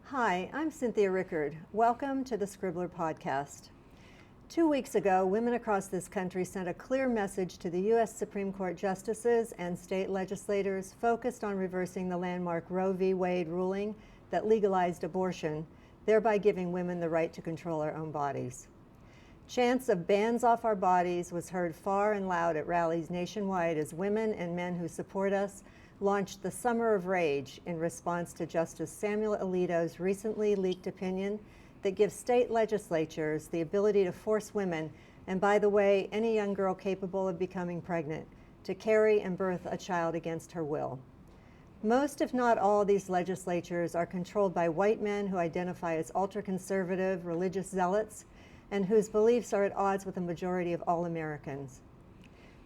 Hi, I'm Cynthia Rickard. Welcome to the Scribbler Podcast. 2 weeks ago, women across this country sent a clear message to the U.S. Supreme Court justices and state legislators focused on reversing the landmark Roe v. Wade ruling that legalized abortion, thereby giving women the right to control our own bodies. Chants of bans off our bodies was heard far and loud at rallies nationwide as women and men who support us launched the Summer of Rage in response to Justice Samuel Alito's recently leaked opinion that gives state legislatures the ability to force women, and by the way, any young girl capable of becoming pregnant, to carry and birth a child against her will. Most, if not all, these legislatures are controlled by white men who identify as ultra-conservative religious zealots and whose beliefs are at odds with the majority of all Americans.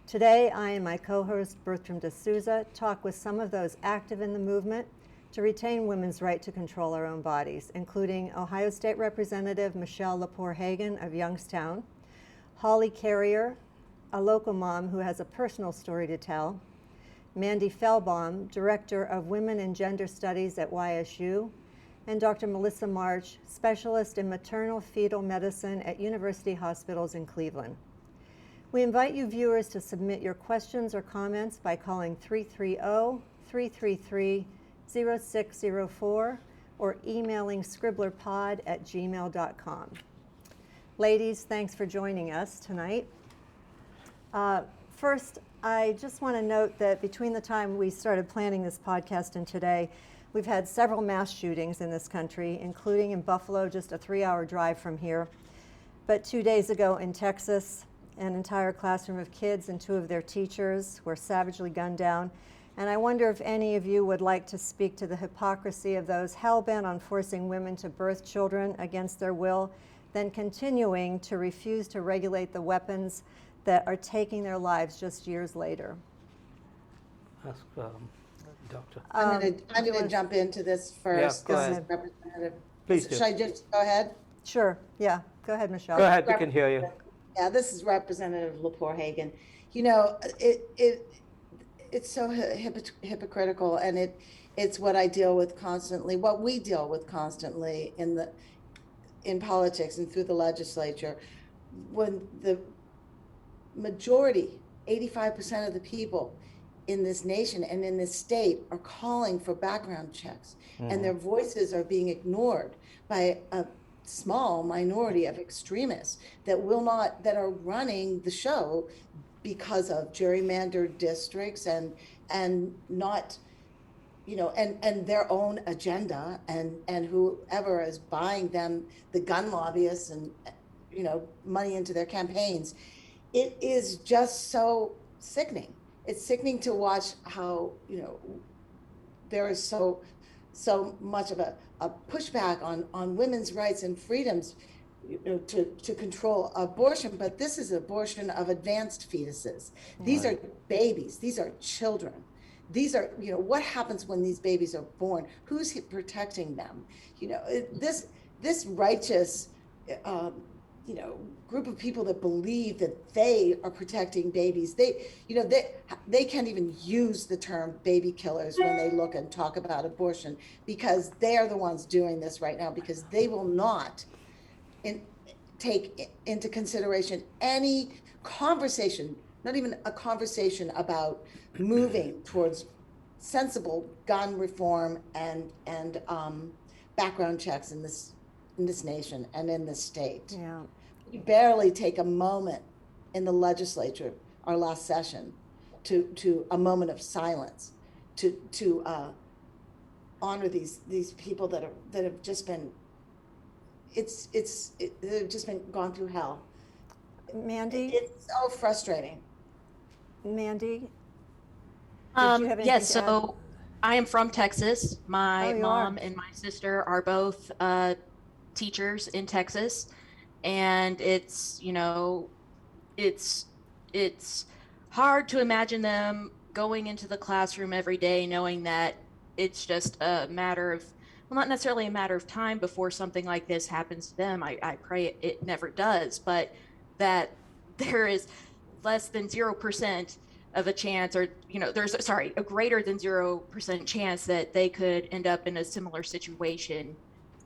Today, I and my co-host, Bertram de Souza, talk with some of those active in the movement to retain women's right to control our own bodies, including Ohio State Representative Michelle Lepore-Hagan of Youngstown, Holly Carrier, a local mom who has a personal story to tell, Mandy Fellbaum, Director of Women and Gender Studies at YSU, and Dr. Melissa March, Specialist in Maternal Fetal Medicine at University Hospitals in Cleveland. We invite you viewers to submit your questions or comments by calling 330-333-0604 or emailing scribblerpod@gmail.com. Ladies, thanks for joining us tonight. First, I just want to note that between the time we started planning this podcast and today, we've had several mass shootings in this country, including in Buffalo, just a 3-hour drive from here. But 2 days ago in Texas, an entire classroom of kids and 2 of their teachers were savagely gunned down. And I wonder if any of you would like to speak to the hypocrisy of those hell-bent on forcing women to birth children against their will, then continuing to refuse to regulate the weapons that are taking their lives just years later. Ask Doctor. I'm going to jump into this first. Yeah, go this ahead. is Representative. Please do. Should I just go ahead? Sure, yeah, go ahead, Michelle. Go ahead, we can hear you. Yeah, this is Representative Lepore-Hagan. You know, it's so hypocritical, and it's what I deal with constantly, what we deal with constantly in politics and through the legislature, when the majority, 85% of the people in this nation and in this state are calling for background checks, and their voices are being ignored by a small minority of extremists that are running the show because of gerrymandered districts and not, you know, and their own agenda and whoever is buying them, the gun lobbyists and, you know, money into their campaigns. It is just so sickening. It's sickening to watch how, you know, there is so much of a pushback on women's rights and freedoms, you know, to control abortion. But this is abortion of advanced fetuses. These are babies. These are children. These are, you know, what happens when these babies are born? Who's protecting them? You know, this righteous, you know, group of people that believe that they are protecting babies. They can't even use the term baby killers when they look and talk about abortion, because they are the ones doing this right now, because they will not take into consideration any conversation, not even a conversation about moving towards sensible gun reform and background checks in this nation and in this state. Yeah. We barely take a moment in the legislature, our last session, to a moment of silence, to honor these people that have just been, they've just been gone through hell. Mandy? It's so frustrating. Mandy? Did you have anything Yes, to so I am from Texas. My you mom are. and my sister are both teachers in Texas, and it's, you know, it's hard to imagine them going into the classroom every day knowing that it's just a matter of, well, not necessarily a matter of time before something like this happens to them. I pray it never does, but that there is less than 0% of a chance, or, you know, there's a greater than 0% chance that they could end up in a similar situation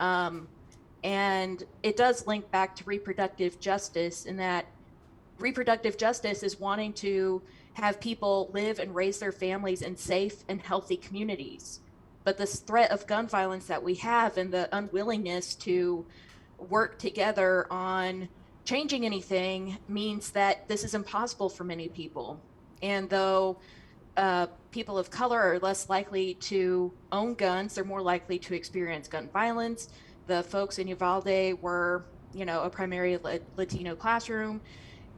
And it does link back to reproductive justice, in that reproductive justice is wanting to have people live and raise their families in safe and healthy communities. But this threat of gun violence that we have, and the unwillingness to work together on changing anything, means that this is impossible for many people. And though people of color are less likely to own guns, they're more likely to experience gun violence. The folks in Uvalde were, a primary Latino classroom,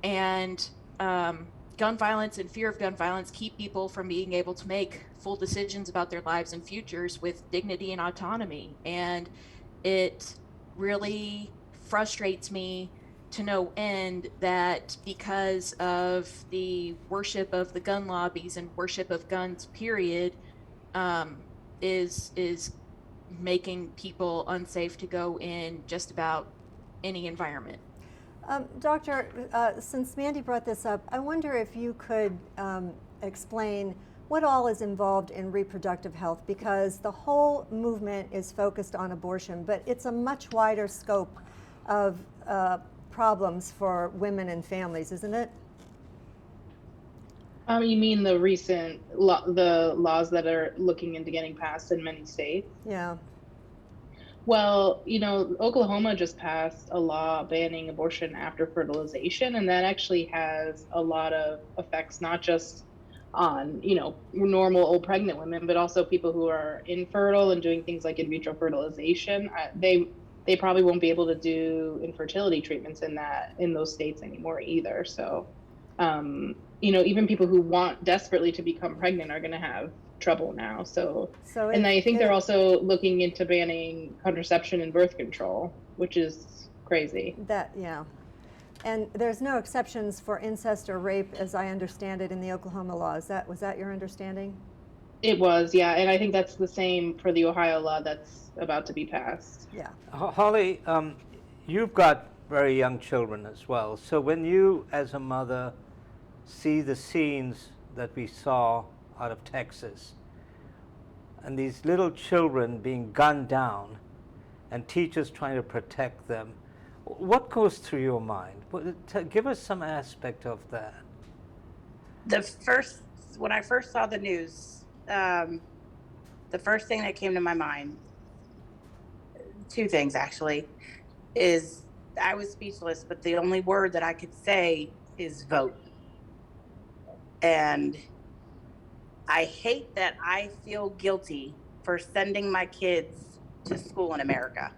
and gun violence and fear of gun violence keep people from being able to make full decisions about their lives and futures with dignity and autonomy. And it really frustrates me to no end that because of the worship of the gun lobbies and worship of guns, period, is making people unsafe to go in just about any environment. Doctor, since Mandy brought this up, I wonder if you could explain what all is involved in reproductive health, because the whole movement is focused on abortion, but it's a much wider scope of problems for women and families, isn't it? You mean the recent the laws that are looking into getting passed in many states? Yeah. Well, Oklahoma just passed a law banning abortion after fertilization, and that actually has a lot of effects, not just on, normal old pregnant women, but also people who are infertile and doing things like in vitro fertilization. They probably won't be able to do infertility treatments in those states anymore either. So, even people who want desperately to become pregnant are going to have trouble now. And I think they're also looking into banning contraception and birth control, which is crazy. Yeah. And there's no exceptions for incest or rape, as I understand it, in the Oklahoma law. Was that your understanding? It was, yeah. And I think that's the same for the Ohio law that's about to be passed. Yeah. Holly, you've got very young children as well. So when you, as a mother, see the scenes that we saw out of Texas, and these little children being gunned down, and teachers trying to protect them, what goes through your mind? Give us some aspect of that. When I first saw the news, the first thing that came to my mind, two things actually, is I was speechless, but the only word that I could say is vote. And I hate that I feel guilty for sending my kids to school in America,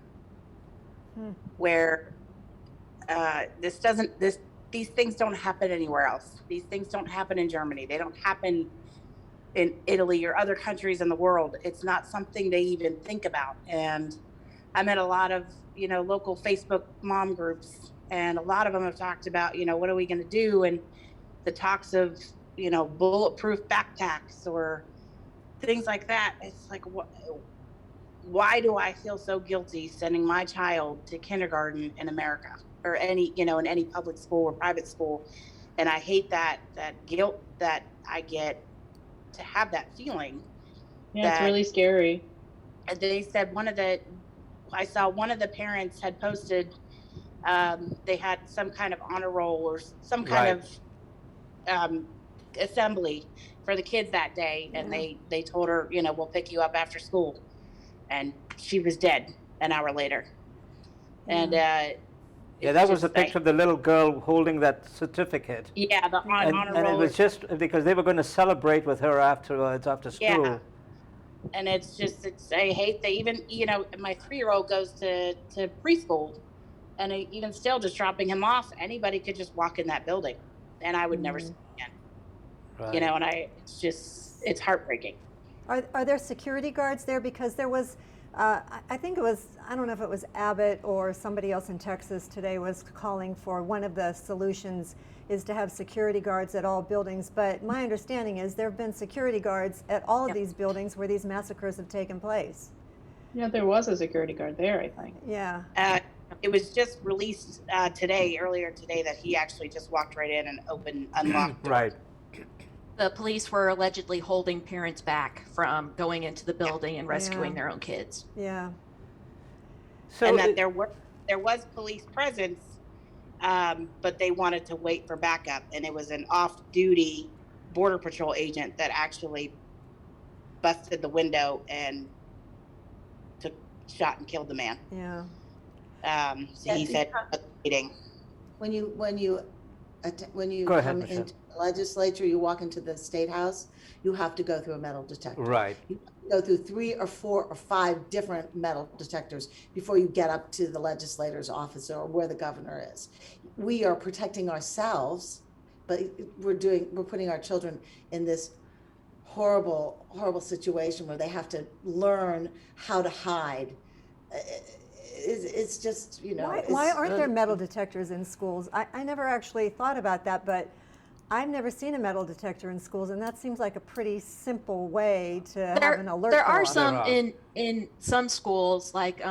where these things don't happen anywhere else. These things don't happen in Germany. They don't happen in Italy or other countries in the world. It's not something they even think about. And I'm in a lot of, local Facebook mom groups, and a lot of them have talked about, what are we going to do? And the talks of, bulletproof backpacks or things like that. It's like, why do I feel so guilty sending my child to kindergarten in America, or any, in any public school or private school? And I hate that guilt that I get to have that feeling. Yeah, it's really scary. And they said I saw one of the parents had posted, they had some kind of honor roll or some kind of assembly for the kids that day, and they told her, we'll pick you up after school, and she was dead an hour later. And that was a picture of the little girl holding that certificate. Yeah, the honor roll. And it was just because they were going to celebrate with her afterwards, after school. Yeah. And I hate that even, my 3-year-old goes to preschool, and even still, just dropping him off, anybody could just walk in that building, and I would never see him again. Right. And it's heartbreaking. Are there security guards there? Because there was, I think it was, I don't know if it was Abbott or somebody else in Texas today was calling for one of the solutions is to have security guards at all buildings. But my understanding is there have been security guards at all of these buildings where these massacres have taken place. Yeah, there was a security guard there, I think. Yeah. It was just released earlier today, that he actually just walked right in and unlocked doors. Right. The police were allegedly holding parents back from going into the building and rescuing their own kids. Yeah. So and that there was police presence, but they wanted to wait for backup, and it was an off-duty border patrol agent that actually busted the window and shot and killed the man. Yeah. So he said waiting. When you Go ahead, come Michelle. into the legislature, you walk into the state house, you have to go through a metal detector. Right. You have to go through 3 or 4 or 5 different metal detectors before you get up to the legislator's office or where the governor is. We are protecting ourselves, but we're putting our children in this horrible situation where they have to learn how to hide. It's just, Why aren't there metal detectors in schools? I never actually thought about that, but I've never seen a metal detector in schools, and that seems like a pretty simple way to have an alert. There go are off. some in some schools, like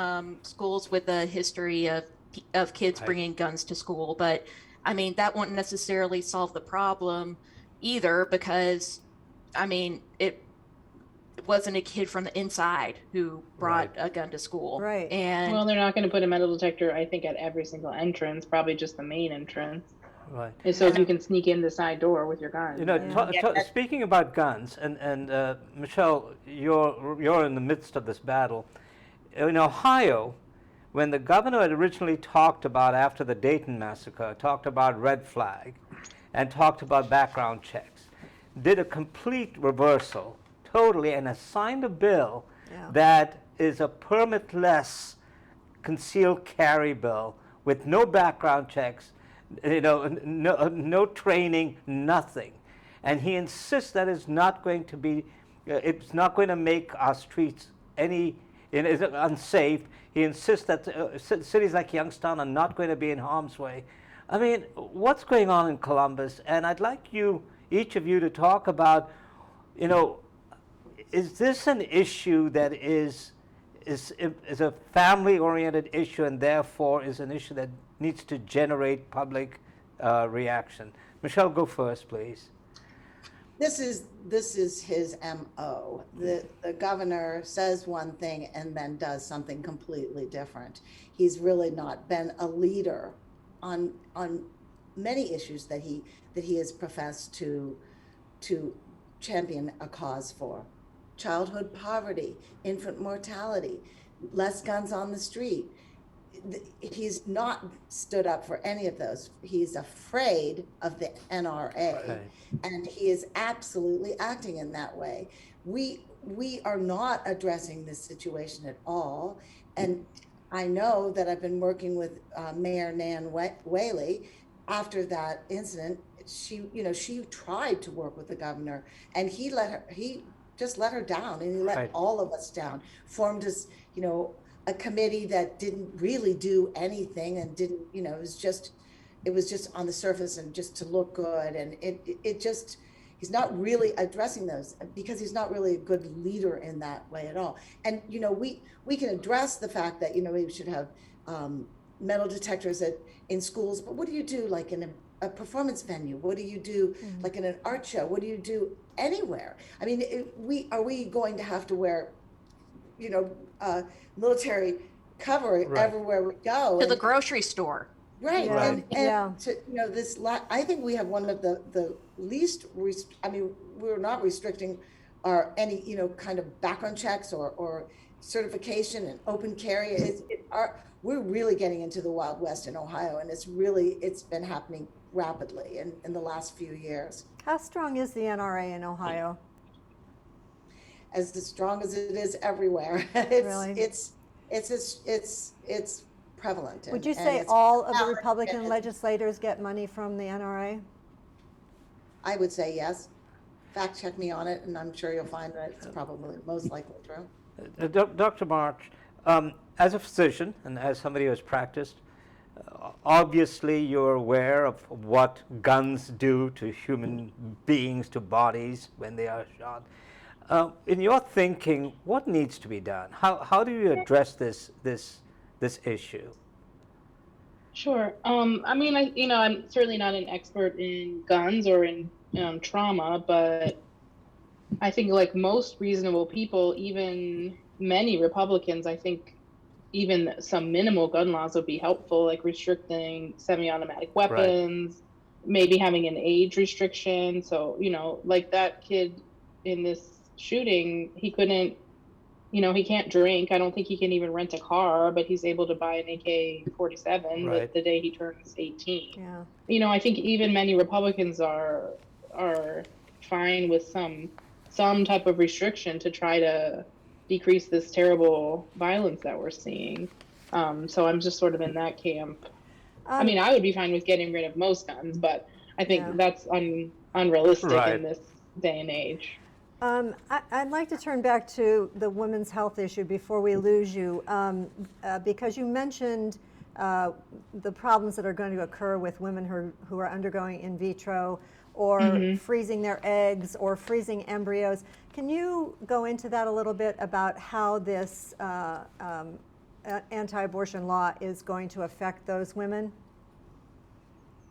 schools with a history of kids bringing guns to school, but I mean that won't necessarily solve the problem either, because I mean it wasn't a kid from the inside who brought a gun to school. Right. And Well, they're not going to put a metal detector, I think, at every single entrance, probably just the main entrance. Right. And so you can sneak in the side door with your gun. You know, speaking about guns, and Michelle, you're in the midst of this battle. In Ohio, when the governor had originally talked about, after the Dayton massacre, talked about red flag and talked about background checks, did a complete reversal, totally, and signed a bill that is a permitless concealed carry bill with no background checks, no training, nothing. And he insists that it's not going to be, it's not going to make our streets unsafe. He insists that cities like Youngstown are not going to be in harm's way. I mean, what's going on in Columbus? And I'd like each of you to talk about, is this an issue that is a family-oriented issue, and therefore is an issue that needs to generate public reaction? Michelle, go first, please. This is his MO. The governor says one thing and then does something completely different. He's really not been a leader on many issues that he has professed to champion a cause for. Childhood poverty, infant mortality, less guns on the street. He's not stood up for any of those. He's afraid of the NRA, and he is absolutely acting in that way. We are not addressing this situation at all. And I know that I've been working with Mayor Nan Whaley after that incident. She tried to work with the governor, and he just let her down, and he let all of us down. Formed us, a committee that didn't really do anything, and didn't, it was just on the surface and just to look good. And he's not really addressing those, because he's not really a good leader in that way at all. And, we can address the fact that, we should have metal detectors in schools, but what do you do like in a performance venue? What do you do like in an art show? What do you do anywhere? I mean, are we going to have to wear, military cover everywhere we go? To the grocery store. Right. Yeah. And I think we have one of the least, we're not restricting any kind of background checks or certification and open carry. We're really getting into the Wild West in Ohio, and it's been happening rapidly in the last few years. How strong is the NRA in Ohio? As strong as it is everywhere. It's prevalent. Would you say all of the Republican legislators get money from the NRA? I would say yes. Fact check me on it, and I'm sure you'll find that it's probably most likely true. Dr. March, as a physician and as somebody who has practiced, obviously you're aware of what guns do to human beings, to bodies when they are shot. In your thinking, what needs to be done? How do you address this issue? Sure. I'm certainly not an expert in guns or in trauma, but I think like most reasonable people, even many Republicans, I think even some minimal gun laws would be helpful, like restricting semi-automatic weapons, maybe having an age restriction. So, like that kid in this shooting, he couldn't, he can't drink. I don't think he can even rent a car, but he's able to buy an AK-47 the day he turns 18. Yeah. I think even many Republicans are fine with some type of restriction to try to decrease this terrible violence that we're seeing. So I'm just sort of in that camp. I mean, I would be fine with getting rid of most guns, but I think that's unrealistic in this day and age. I'd like to turn back to the women's health issue before we lose you, because you mentioned the problems that are going to occur with women who are undergoing in vitro or freezing their eggs or freezing embryos. Can you go into that a little bit about how this anti-abortion law is going to affect those women?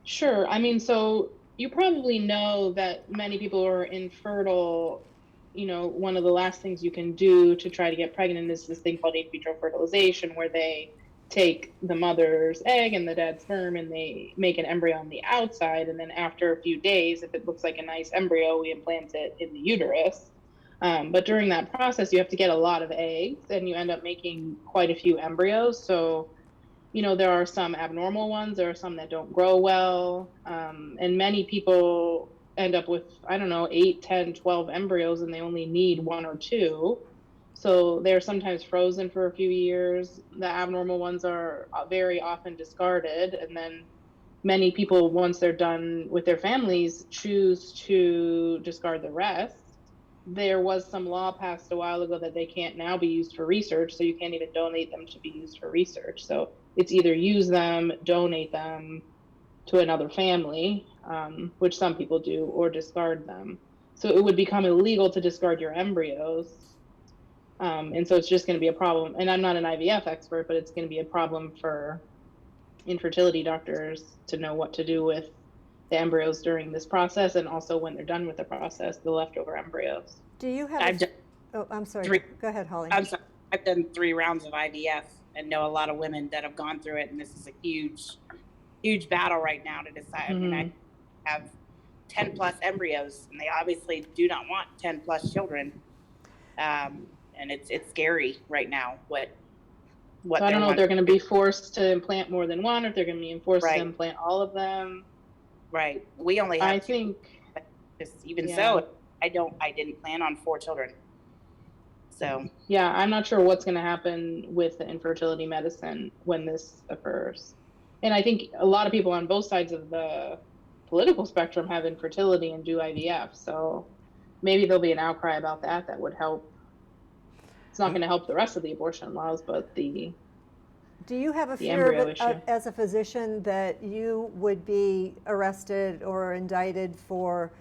Sure. I mean, so you probably know that many people who are infertile, one of the last things you can do to try to get pregnant is this thing called in vitro fertilization, where they take the mother's egg and the dad's sperm and they make an embryo on the outside. And then after a few days, if it looks like a nice embryo, we implant it in the uterus. But during that process, you have to get a lot of eggs and you end up making quite a few embryos. So, there are some abnormal ones, there are some that don't grow well. And many people end up with, 8, 10, 12 embryos and they only need 1 or 2. So they're sometimes frozen for a few years. The abnormal ones are very often discarded. And then many people, once they're done with their families, choose to discard the rest. There was some law passed a while ago that they can't now be used for research. So you can't even donate them to be used for research. So it's either use them, donate them to another family, which some people do, or discard them. So it would become illegal to discard your embryos. And so it's just going to be a problem. And I'm not an IVF expert, but it's going to be a problem for infertility doctors to know what to do with the embryos during this process, and also when they're done with the process, the leftover embryos. Do you have I'm sorry. Go ahead, Holly. I'm sorry. I've done 3 rounds of IVF and know a lot of women that have gone through it, and this is a huge battle right now to decide. I mean, I have 10 plus embryos, and they obviously do not want 10 plus children. And it's scary right now what so I don't know if they're going to be forced to implant more than one, or if they're going to be forced to implant all of them. Right. We only have 2, think so I didn't plan on 4 children. So yeah, I'm not sure what's going to happen with the infertility medicine when this occurs. And I think a lot of people on both sides of the political spectrum have infertility and do IVF. So maybe there'll be an outcry about that would help. It's not going to help the rest of the abortion laws, but do you have a fear as a physician that you would be arrested or indicted for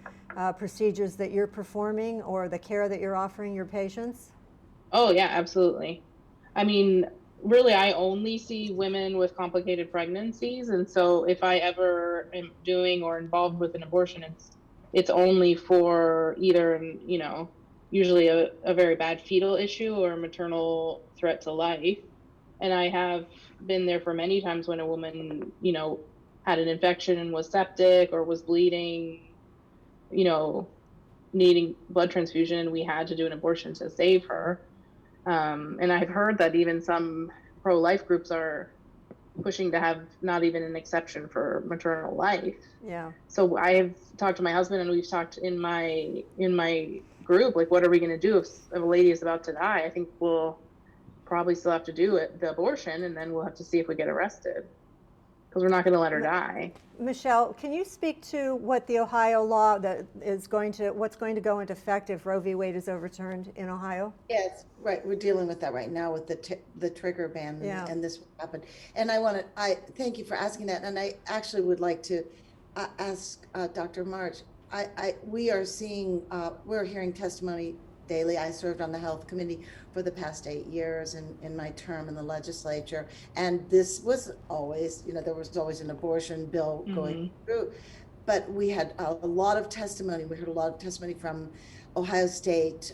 procedures that you're performing or the care that you're offering your patients? Oh yeah, absolutely. I mean, really, I only see women with complicated pregnancies, and so if I ever am doing or involved with an abortion, it's only for either usually a very bad fetal issue or a maternal threat to life. And I have been there for many times when a woman, had an infection and was septic or was bleeding, needing blood transfusion, and we had to do an abortion to save her. And I've heard that even some pro-life groups are pushing to have not even an exception for maternal life. Yeah. So I have talked to my husband, and we've talked in my group, like, what are we going to do if a lady is about to die? I think we'll probably still have to do the abortion, and then we'll have to see if we get arrested, because we're not going to let her die. Michelle, can you speak to what the Ohio law that is what's going to go into effect if Roe v. Wade is overturned in Ohio? Yes, right. We're dealing with that right now with the trigger ban, and this will happen. And I thank you for asking that. And I actually would like to ask Dr. March. We're hearing testimony daily. I served on the health committee for the past 8 years in my term in the legislature. And this was always, there was always an abortion bill going through. But we had a lot of testimony. We heard a lot of testimony from Ohio State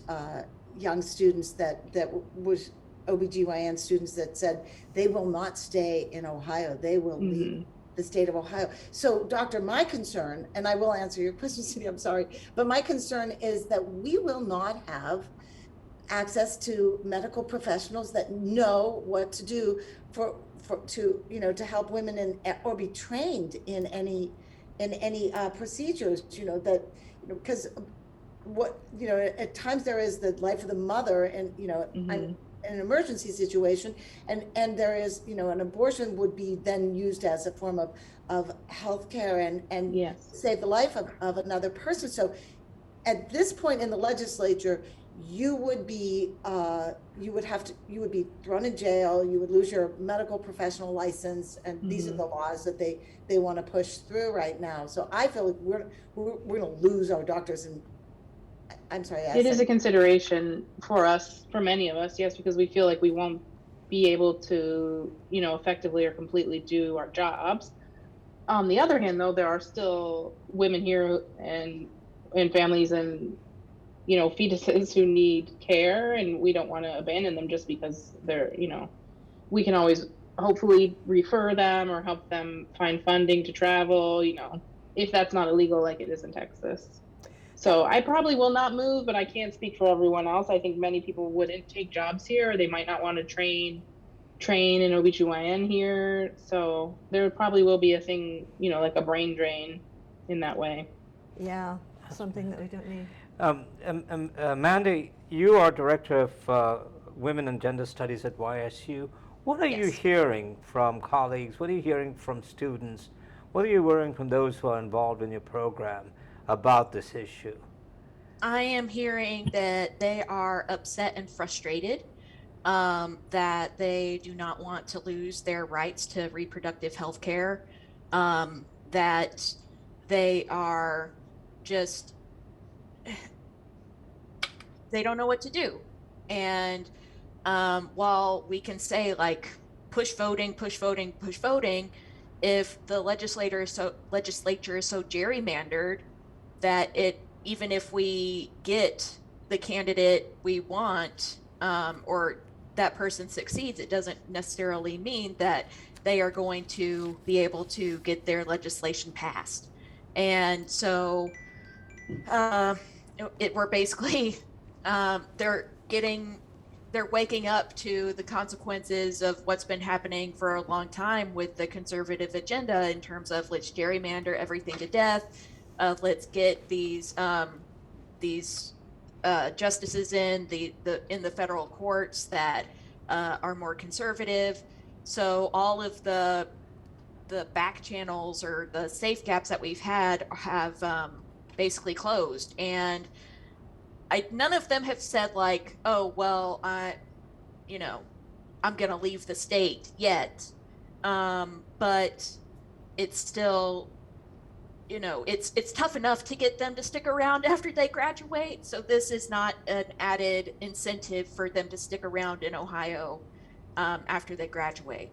young students that was OBGYN students that said they will not stay in Ohio. They will leave the state of Ohio. So, doctor, my concern, and I will answer your question, Cindy, I'm sorry, but my concern is that we will not have access to medical professionals that know what to do to help women or be trained in any procedures, because at times there is the life of the mother and an emergency situation, and there is an abortion would be then used as a form of healthcare and Yes. save the life of another person. So at this point in the legislature, you would be thrown in jail, you would lose your medical professional license, and these are the laws that they want to push through right now. So I feel like we're going to lose our doctors. And I'm sorry, it is a consideration for us, for many of us, yes, because we feel like we won't be able to effectively or completely do our jobs. On the other hand, though, there are still women here and families and fetuses who need care, and we don't want to abandon them just because they're we can always hopefully refer them or help them find funding to travel, if that's not illegal like it is in Texas. So I probably will not move, but I can't speak for everyone else. I think many people wouldn't take jobs here, or they might not want to train in OBGYN here. So there probably will be a thing, like a brain drain in that way. Yeah, something that we don't need. Mandy, you are Director of Women and Gender Studies at YSU. What are you hearing from colleagues? What are you hearing from students? What are you hearing from those who are involved in your program about this issue? I am hearing that they are upset and frustrated, that they do not want to lose their rights to reproductive health care, that they are just, they don't know what to do. And while we can say like push voting, if the legislature is so gerrymandered that even if we get the candidate we want, or that person succeeds, it doesn't necessarily mean that they are going to be able to get their legislation passed. And so we're basically they're waking up to the consequences of what's been happening for a long time with the conservative agenda in terms of let's gerrymander everything to death, let's get these justices in the federal courts that are more conservative. So all of the back channels or the safe gaps that we've had have basically closed, and none of them have said like, oh well, I'm gonna leave the state yet, but it's still, it's tough enough to get them to stick around after they graduate. So this is not an added incentive for them to stick around in Ohio after they graduate.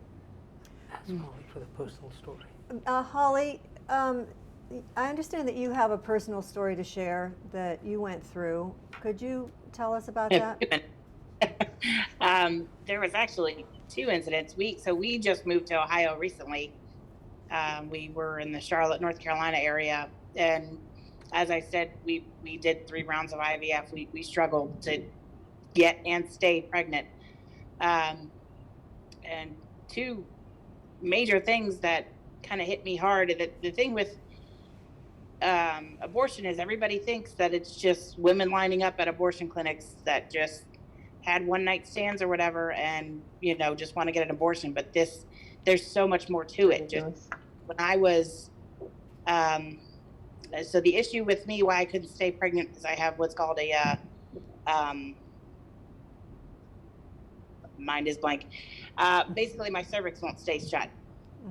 Ask Holly for the personal story. Holly, I understand that you have a personal story to share that you went through. Could you tell us about that? There was actually 2 incidents. We just moved to Ohio recently. We were in the Charlotte, North Carolina area, and as I said, we did 3 rounds of IVF. We struggled to get and stay pregnant. And 2 major things that kind of hit me hard. The thing with abortion is everybody thinks that it's just women lining up at abortion clinics that just had one-night stands or whatever and just want to get an abortion, but there's so much more to it. Just when I was so the issue with me why I couldn't stay pregnant is I have what's called a mind is blank, basically my cervix won't stay shut.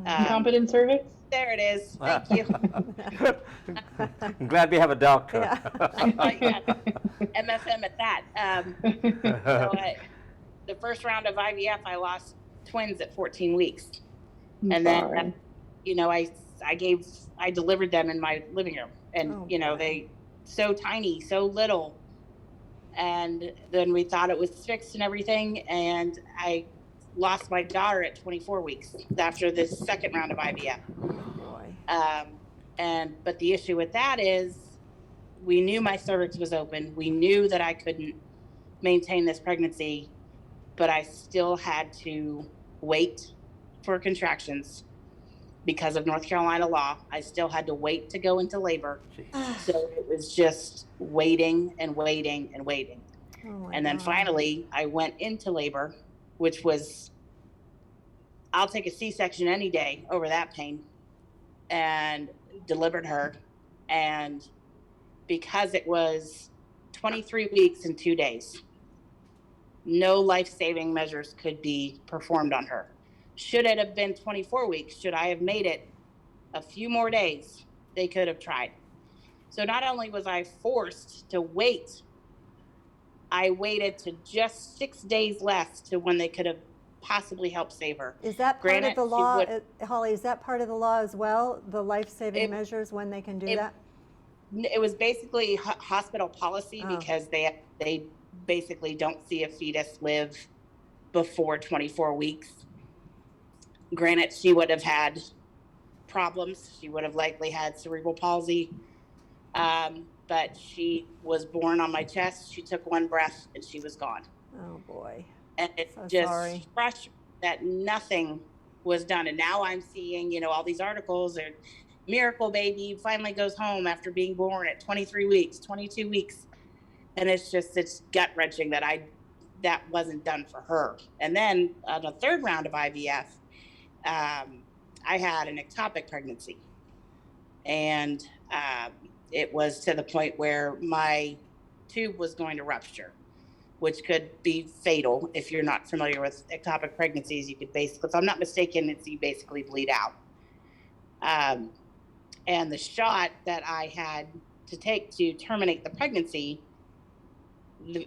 Incompetent cervix? There it is. Thank you. I'm glad we have a doctor. Yeah. MFM at that. The first round of IVF, I lost twins at 14 weeks. And then, I delivered them in my living room. And, they so tiny, so little. And then we thought it was fixed and everything. And I lost my daughter at 24 weeks after this second round of IVF. Boy. But the issue with that is we knew my cervix was open. We knew that I couldn't maintain this pregnancy, but I still had to wait for contractions because of North Carolina law. I still had to wait to go into labor. So it was just waiting and waiting and waiting. Oh and then God. finally I went into labor, which was, I'll take a C-section any day over that pain, and delivered her. And because it was 23 weeks and 2 days, no life-saving measures could be performed on her. Should it have been 24 weeks, should I have made it a few more days, they could have tried. So not only was I forced to wait, I waited to just 6 days less to when they could have possibly helped save her. Is that part Granted, of the she law, would- Holly, is that part of the law as well, the life-saving It- measures when they can do it- that? It was basically hospital policy Oh. because they basically don't see a fetus live before 24 weeks. Granted, she would have had problems. She would have likely had cerebral palsy. But she was born on my chest. She took one breath and she was gone. Oh boy. And it's So just sorry. frustrating that nothing was done. And now I'm seeing, all these articles, or miracle baby finally goes home after being born at 23 weeks, 22 weeks. And it's gut wrenching that wasn't done for her. And then on the third round of IVF, I had an ectopic pregnancy. And it was to the point where my tube was going to rupture, which could be fatal. If you're not familiar with ectopic pregnancies, you could basically, if I'm not mistaken, you basically bleed out. And the shot that I had to take to terminate the pregnancy,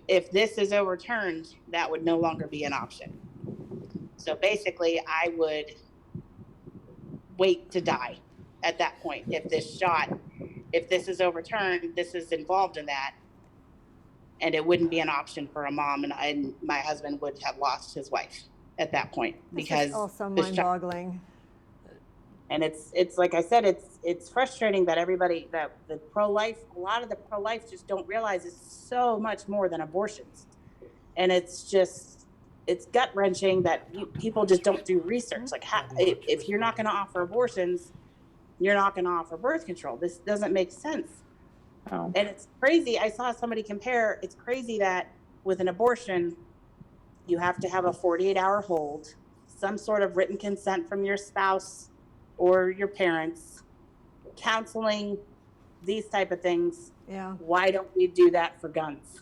if this is overturned, that would no longer be an option. So basically, I would wait to die at that point. If this is overturned, this is involved in that, and it wouldn't be an option for a mom, and my husband would have lost his wife at that point, because It's also the shot. mind-boggling. And it's like I said, it's frustrating that everybody, that the pro-life, a lot of the pro-life just don't realize it's so much more than abortions. And it's gut wrenching that people just don't do research. Like, if you're not going to offer abortions, you're not going to offer birth control. This doesn't make sense. Oh. And it's crazy. I saw somebody compare, it's crazy that with an abortion, you have to have a 48-hour hold, some sort of written consent from your spouse or your parents, counseling, these type of things. Yeah. Why don't we do that for guns?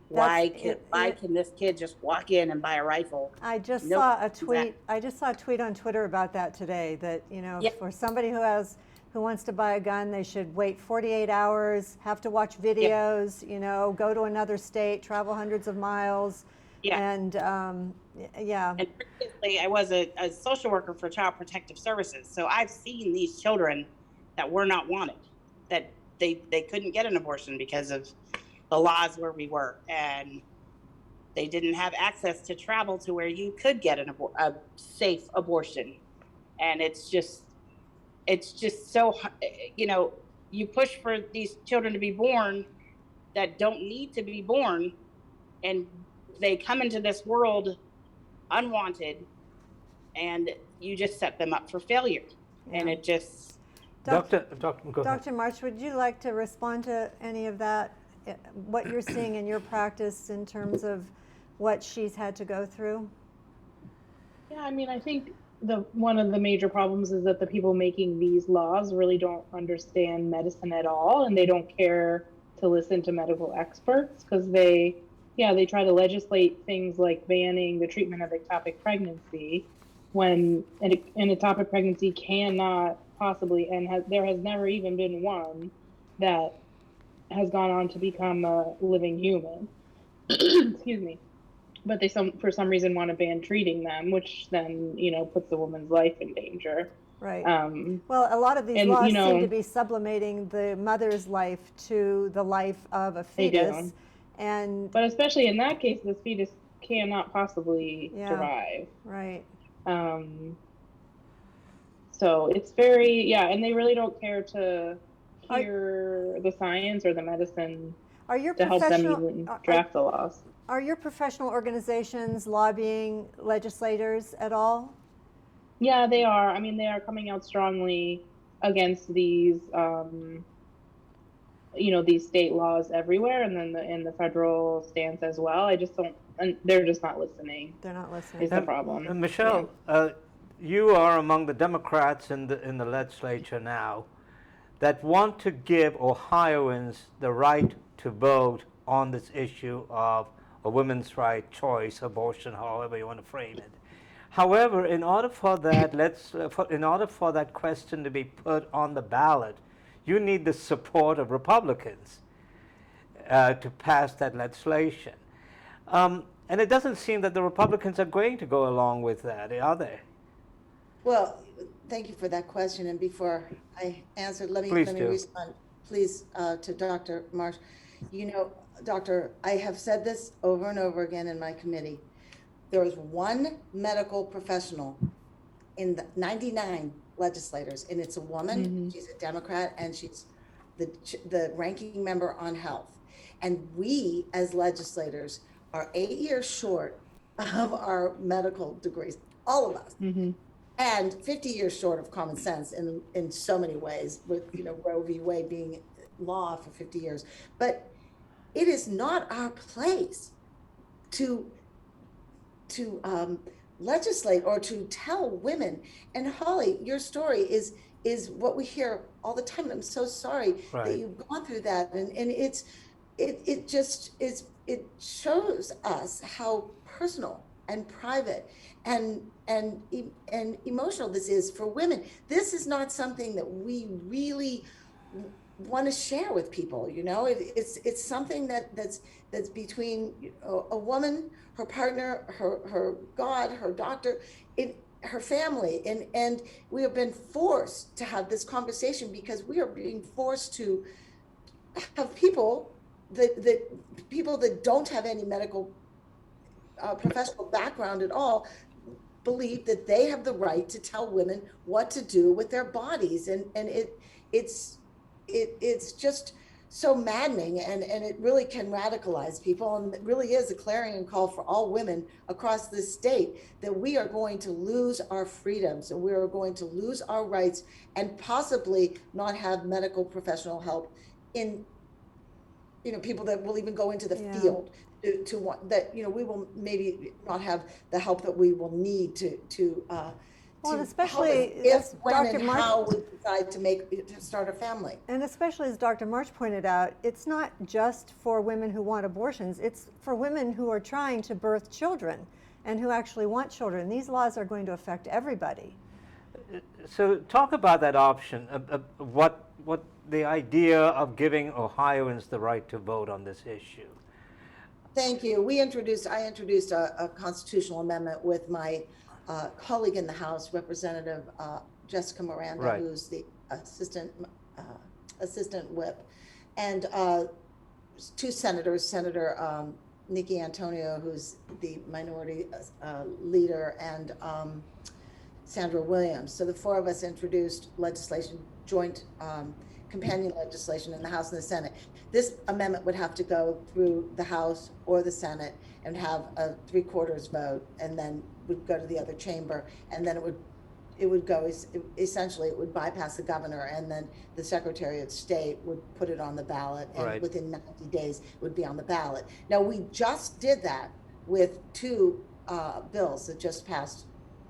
Why That's- can this kid just walk in and buy a rifle? I just Nope, saw a exactly. tweet. I just saw a tweet on Twitter about that today. That Yep. for somebody who wants to buy a gun, they should wait 48 hours, have to watch videos. Go to another state, travel hundreds of miles. Yeah. And yeah. And previously, I was a social worker for Child Protective Services. So I've seen these children that were not wanted, that they couldn't get an abortion because of the laws where we were. And they didn't have access to travel to where you could get a safe abortion. And it's just so, you push for these children to be born that don't need to be born, and they come into this world unwanted, and you just set them up for failure. Yeah. And it just, Go ahead. Dr. March, would you like to respond to any of that? What you're seeing in your practice in terms of what she's had to go through? Yeah, I mean, I think one of the major problems is that the people making these laws really don't understand medicine at all, and they don't care to listen to medical experts, because they try to legislate things like banning the treatment of ectopic pregnancy, when an ectopic pregnancy cannot possibly, and there has never even been one that has gone on to become a living human. Excuse me. But they for some reason want to ban treating them, which then puts the woman's life in danger. Right. Um, Well, a lot of these and, laws you know- seem to be sublimating the mother's life to the life of a They do. fetus. And But especially in that case, this fetus cannot possibly yeah, survive. right. So it's very, yeah, and they really don't care to Are, hear the science or the medicine are your to help them professional even draft the laws. are your professional organizations lobbying legislators at all? Yeah, they are. I mean, they are coming out strongly against these, these state laws everywhere, and then in the federal stance as well. I just don't, and they're just not listening. They're not listening. Is the problem. Michelle, you are among the Democrats in the legislature now that want to give Ohioans the right to vote on this issue of a women's right, choice, abortion, however you want to frame it. However, in order for that, in order for that question to be put on the ballot, you need the support of Republicans to pass that legislation. And it doesn't seem that the Republicans are going to go along with that, are they? Well, thank you for that question. And before I answer, let me respond, please, to Dr. Marsh. You know, Doctor, I have said this over and over again in my committee. There is one medical professional in the 99 legislators, and it's a woman. Mm-hmm. She's a Democrat, and she's the ranking member on health. And we, as legislators, are 8 years short of our medical degrees, all of us. Mm-hmm. And 50 years short of common sense in so many ways, with Roe v. Wade being law for 50 years. But it is not our place to legislate or to tell women. And Holly, your story is what we hear all the time. I'm so sorry that you've gone through that, and it just is. It shows us how personal and private and emotional this is for women. This is not something that we really want to share with people. It's something that's between a woman, her partner, her God, her doctor, her family, and we have been forced to have this conversation because we are being forced to have people that don't have any medical professional background at all believe that they have the right to tell women what to do with their bodies, and it's just so maddening, and it really can radicalize people, and it really is a clarion call for all women across this state that we are going to lose our freedoms, and we are going to lose our rights, and possibly not have medical professional help in people that will even go into the field to want that, we will maybe not have the help that we will need to well, especially if, when, and how we decide to start a family. And especially as Dr. March pointed out, it's not just for women who want abortions, it's for women who are trying to birth children and who actually want children. These laws are going to affect everybody. So talk about that option, what the idea of giving Ohioans the right to vote on this issue. Thank you. I introduced a constitutional amendment with my colleague in the House, Representative Jessica Miranda, who's the assistant whip, and two senators, Senator Nikki Antonio, who's the minority leader, and Sandra Williams. So the four of us introduced legislation, joint companion legislation in the House and the Senate. This amendment would have to go through the House or the Senate and have a 3/4 vote, and then would go to the other chamber, and then it would go, essentially it would bypass the governor, and then the Secretary of State would put it on the ballot, and within 90 days it would be on the ballot. Now, we just did that with two bills that just passed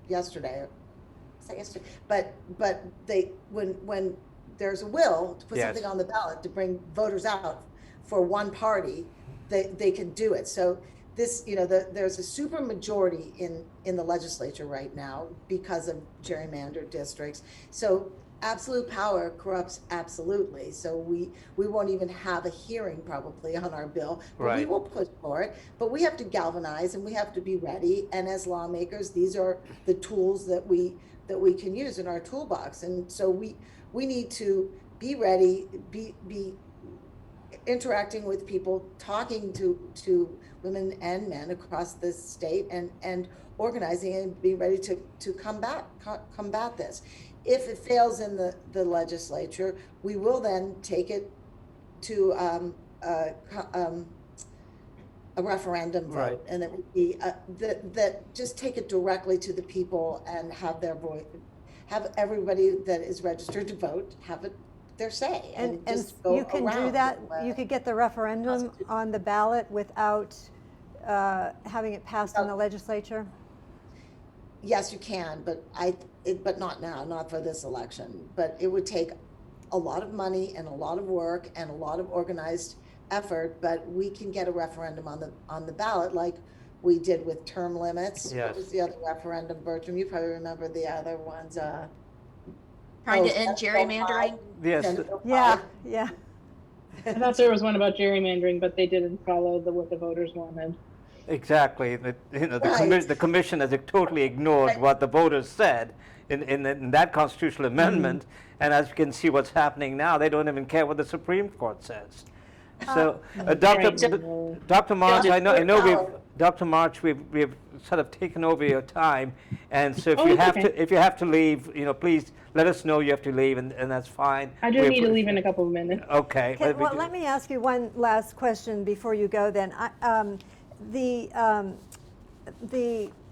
yesterday, but they, when there's a will to put something on the ballot to bring voters out for one party, they can do it. So this, there's a super majority in the legislature right now because of gerrymandered districts. So absolute power corrupts absolutely. So we won't even have a hearing probably on our bill, but we will push for it. But we have to galvanize, and we have to be ready. And as lawmakers, these are the tools that we can use in our toolbox. And so we need to be ready, be interacting with people, talking to women and men across this state, and organizing and being ready to combat this. If it fails in the legislature, we will then take it to a referendum vote, Right. and it would be that just take it directly to the people and have their voice, have everybody that is registered to vote have it their say, And just go you can do around that, it. you could get the referendum on the ballot without having it passed in the legislature? Yes, you can, but but not now, not for this election. But it would take a lot of money and a lot of work and a lot of organized effort. But we can get a referendum on the ballot, like we did with term limits. Yes. What was the other referendum, Bertram? You probably remember the other ones. Trying to end gerrymandering. Yes. Yeah, yeah. I thought there was one about gerrymandering, but they didn't follow what the voters wanted. Exactly. Right. The commission has totally ignored Right. what the voters said in that constitutional amendment, and as you can see what's happening now, they don't even care what the Supreme Court says. So, Dr. March, I know Dr. March, we've sort of taken over your time, and so if you have to leave, please let us know you have to leave, and that's fine. I do need to leave in a couple of minutes. Okay. Well, let me ask you one last question before you go then. The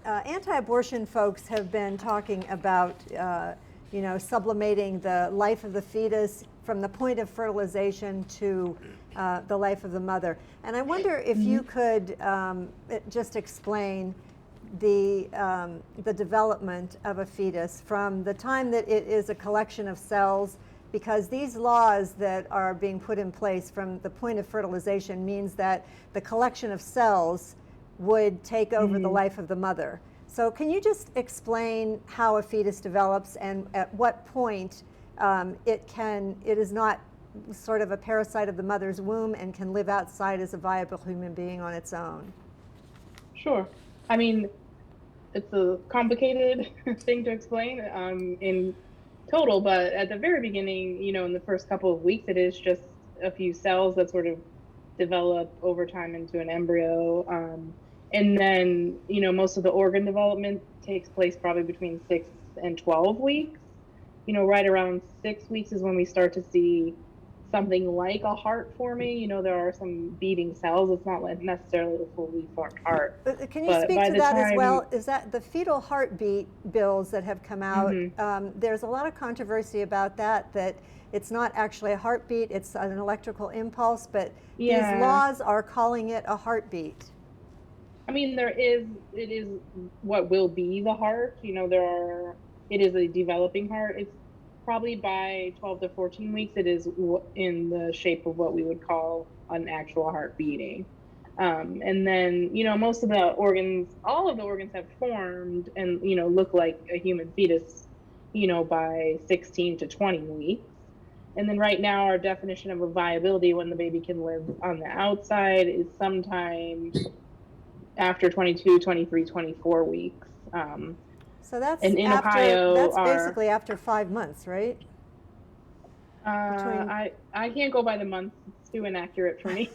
anti-abortion folks have been talking about, sublimating the life of the fetus from the point of fertilization to the life of the mother. And I wonder if you could just explain the development of a fetus from the time that it is a collection of cells, because these laws that are being put in place from the point of fertilization means that the collection of cells would take over the life of the mother. So can you just explain how a fetus develops and at what point it is not sort of a parasite of the mother's womb and can live outside as a viable human being on its own? Sure. I mean, it's a complicated thing to explain in total, but at the very beginning, in the first couple of weeks, it is just a few cells that sort of develop over time into an embryo. And then, most of the organ development takes place probably between 6 and 12 weeks. Right around 6 weeks is when we start to see something like a heart forming. There are some beating cells. It's not necessarily a fully formed heart. Can you speak to that as well? Is that the fetal heartbeat bills that have come out? There's a lot of controversy about that it's not actually a heartbeat, it's an electrical impulse, but these laws are calling it a heartbeat. I mean, it is what will be the heart. It is a developing heart. It's probably by 12 to 14 weeks, it is in the shape of what we would call an actual heart beating. And then, most of the organs, all of the organs have formed and, look like a human fetus, by 16 to 20 weeks. And then right now, our definition of a viability when the baby can live on the outside is sometime after 22, 23, 24 weeks. So that's and in Ohio, that's basically after 5 months, right? I can't go by the months. It's too inaccurate for me.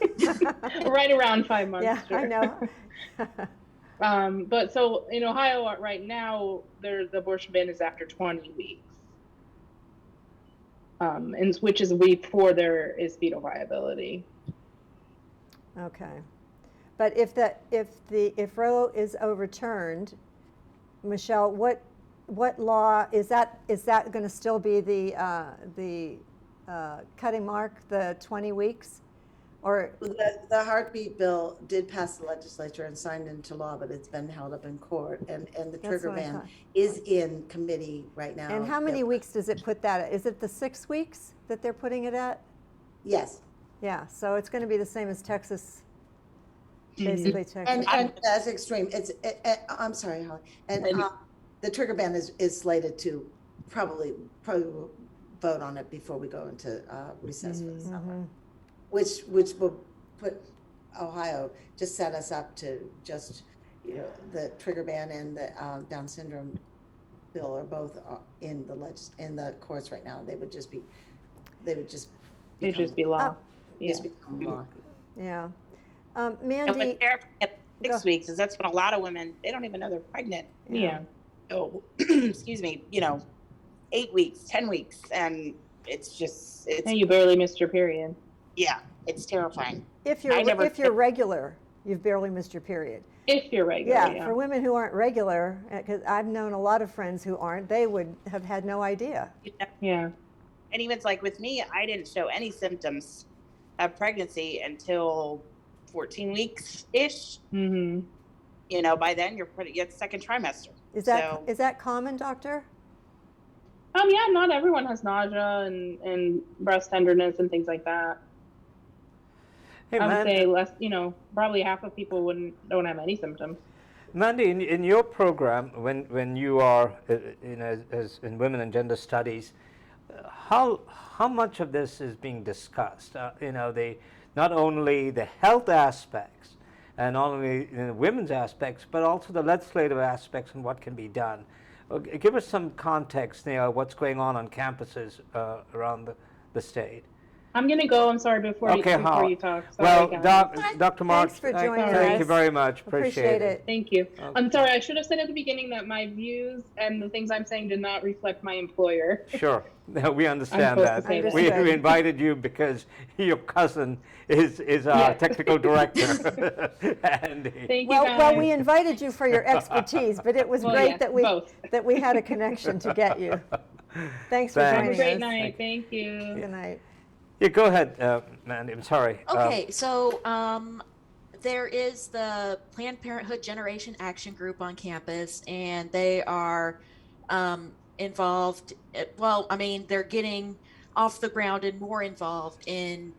Right around 5 months. Yeah, sure. I know. But so in Ohio right now, the abortion ban is after 20 weeks. And which is before there is fetal viability. Okay. But if Roe is overturned, Michelle, what law is that going to still be the cutting mark, the 20 weeks? Or the heartbeat bill did pass the legislature and signed into law, but it's been held up in court, and the trigger ban is in committee right now. And how many weeks does it put that at? Is it the 6 weeks that they're putting it at? Yes. Yeah, so it's going to be the same as Texas, basically Texas. And that's extreme. I'm sorry, Holly. And the trigger ban is slated to probably vote on it before we go into recess for the summer. Which will put Ohio, just set us up to just, the trigger ban and the Down syndrome bill are both in the courts right now. They would just be law. Yeah. Just become law. Yeah. And Mandy, when they're at 6 Go. weeks, is that's when a lot of women, they don't even know they're pregnant. Yeah. So, excuse me, 8 weeks, 10 weeks, and it's And you barely missed your period. yeah, it's terrifying. if I never- you're regular, you've barely missed your period. If you're regular, Yeah, yeah. for women who aren't regular, because I've known a lot of friends who aren't, they would have had no idea. Yeah. And even like with me, I didn't show any symptoms of pregnancy until 14 weeks ish. Mm-hmm. By then you're it's second trimester. Is that common, doctor? Yeah, not everyone has nausea and breast tenderness and things like that. Hey, I would Mandy, say less, probably half of people don't have any symptoms. Mandy, in your program, when you are, as in women and gender studies, how much of this is being discussed? Not only the health aspects and not only women's aspects, but also the legislative aspects and what can be done. Give us some context, what's going on campuses around the state. I'm going to go. I'm sorry before you talk. Sorry, well, guys. Dr. Marks, Thanks for joining thank us. you very much. Appreciate it. Thank you. Okay. I'm sorry. I should have said at the beginning that my views and the things I'm saying do not reflect my employer. Sure. No, we understand supposed that. to say that. We invited you because your cousin is our technical director. Andy. Thank you, guys. Well, we invited you for your expertise, but it was great yes, both. that we had a connection to get you. Thanks for Thanks. joining Have a great us. night. Thank you. Good night. Yeah, go ahead, Mandy. I'm sorry. Okay, so there is the Planned Parenthood Generation Action Group on campus, and they are involved. They're getting off the ground and more involved in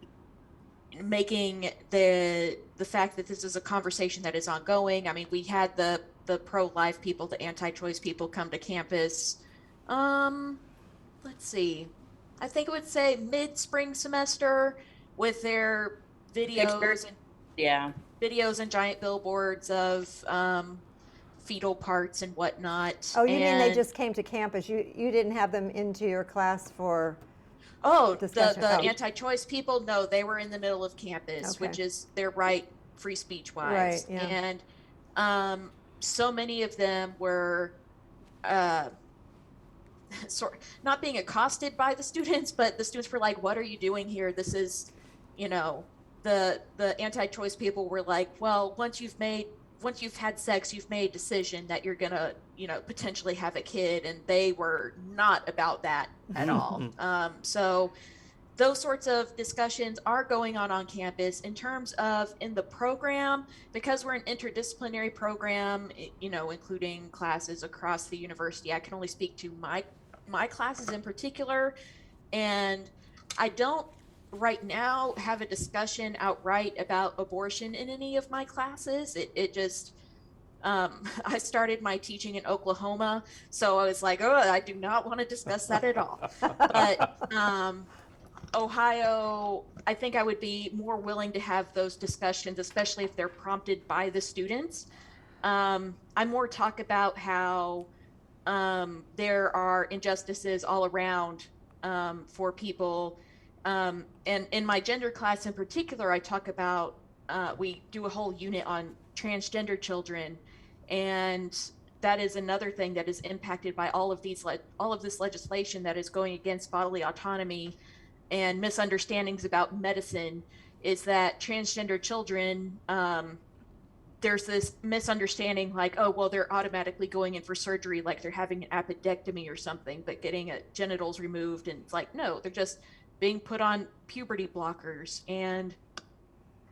making the fact that this is a conversation that is ongoing. I mean, we had the pro-life people, the anti-choice people come to campus. Let's see. I think it would say mid-spring semester with their videos and giant billboards of fetal parts and whatnot. Oh, you mean they just came to campus? You didn't have them into your class for? Oh, discussion? the anti-choice people? No, they were in the middle of campus, Okay. which is their right, free speech wise. Right, yeah. And so many of them were not being accosted by the students, but the students were like, "What are you doing here? This is, the anti-choice people were like, well, once you've had sex, you've made a decision that you're gonna, potentially have a kid," and they were not about that at all. So those sorts of discussions are going on campus. In terms of in the program, because we're an interdisciplinary program, including classes across the university, I can only speak to my classes in particular, and I don't right now have a discussion outright about abortion in any of my classes. It just I started my teaching in Oklahoma, so I was like, I do not want to discuss that at all. But Ohio, I think I would be more willing to have those discussions, especially if they're prompted by the students. I more talk about how there are injustices all around for people. And in my gender class in particular, I talk about, we do a whole unit on transgender children. And that is another thing that is impacted by all of this legislation that is going against bodily autonomy and misunderstandings about medicine, is that transgender children, there's this misunderstanding like, oh, well, they're automatically going in for surgery, like they're having an appendectomy or something, but getting genitals removed. And it's like, no, they're just being put on puberty blockers, and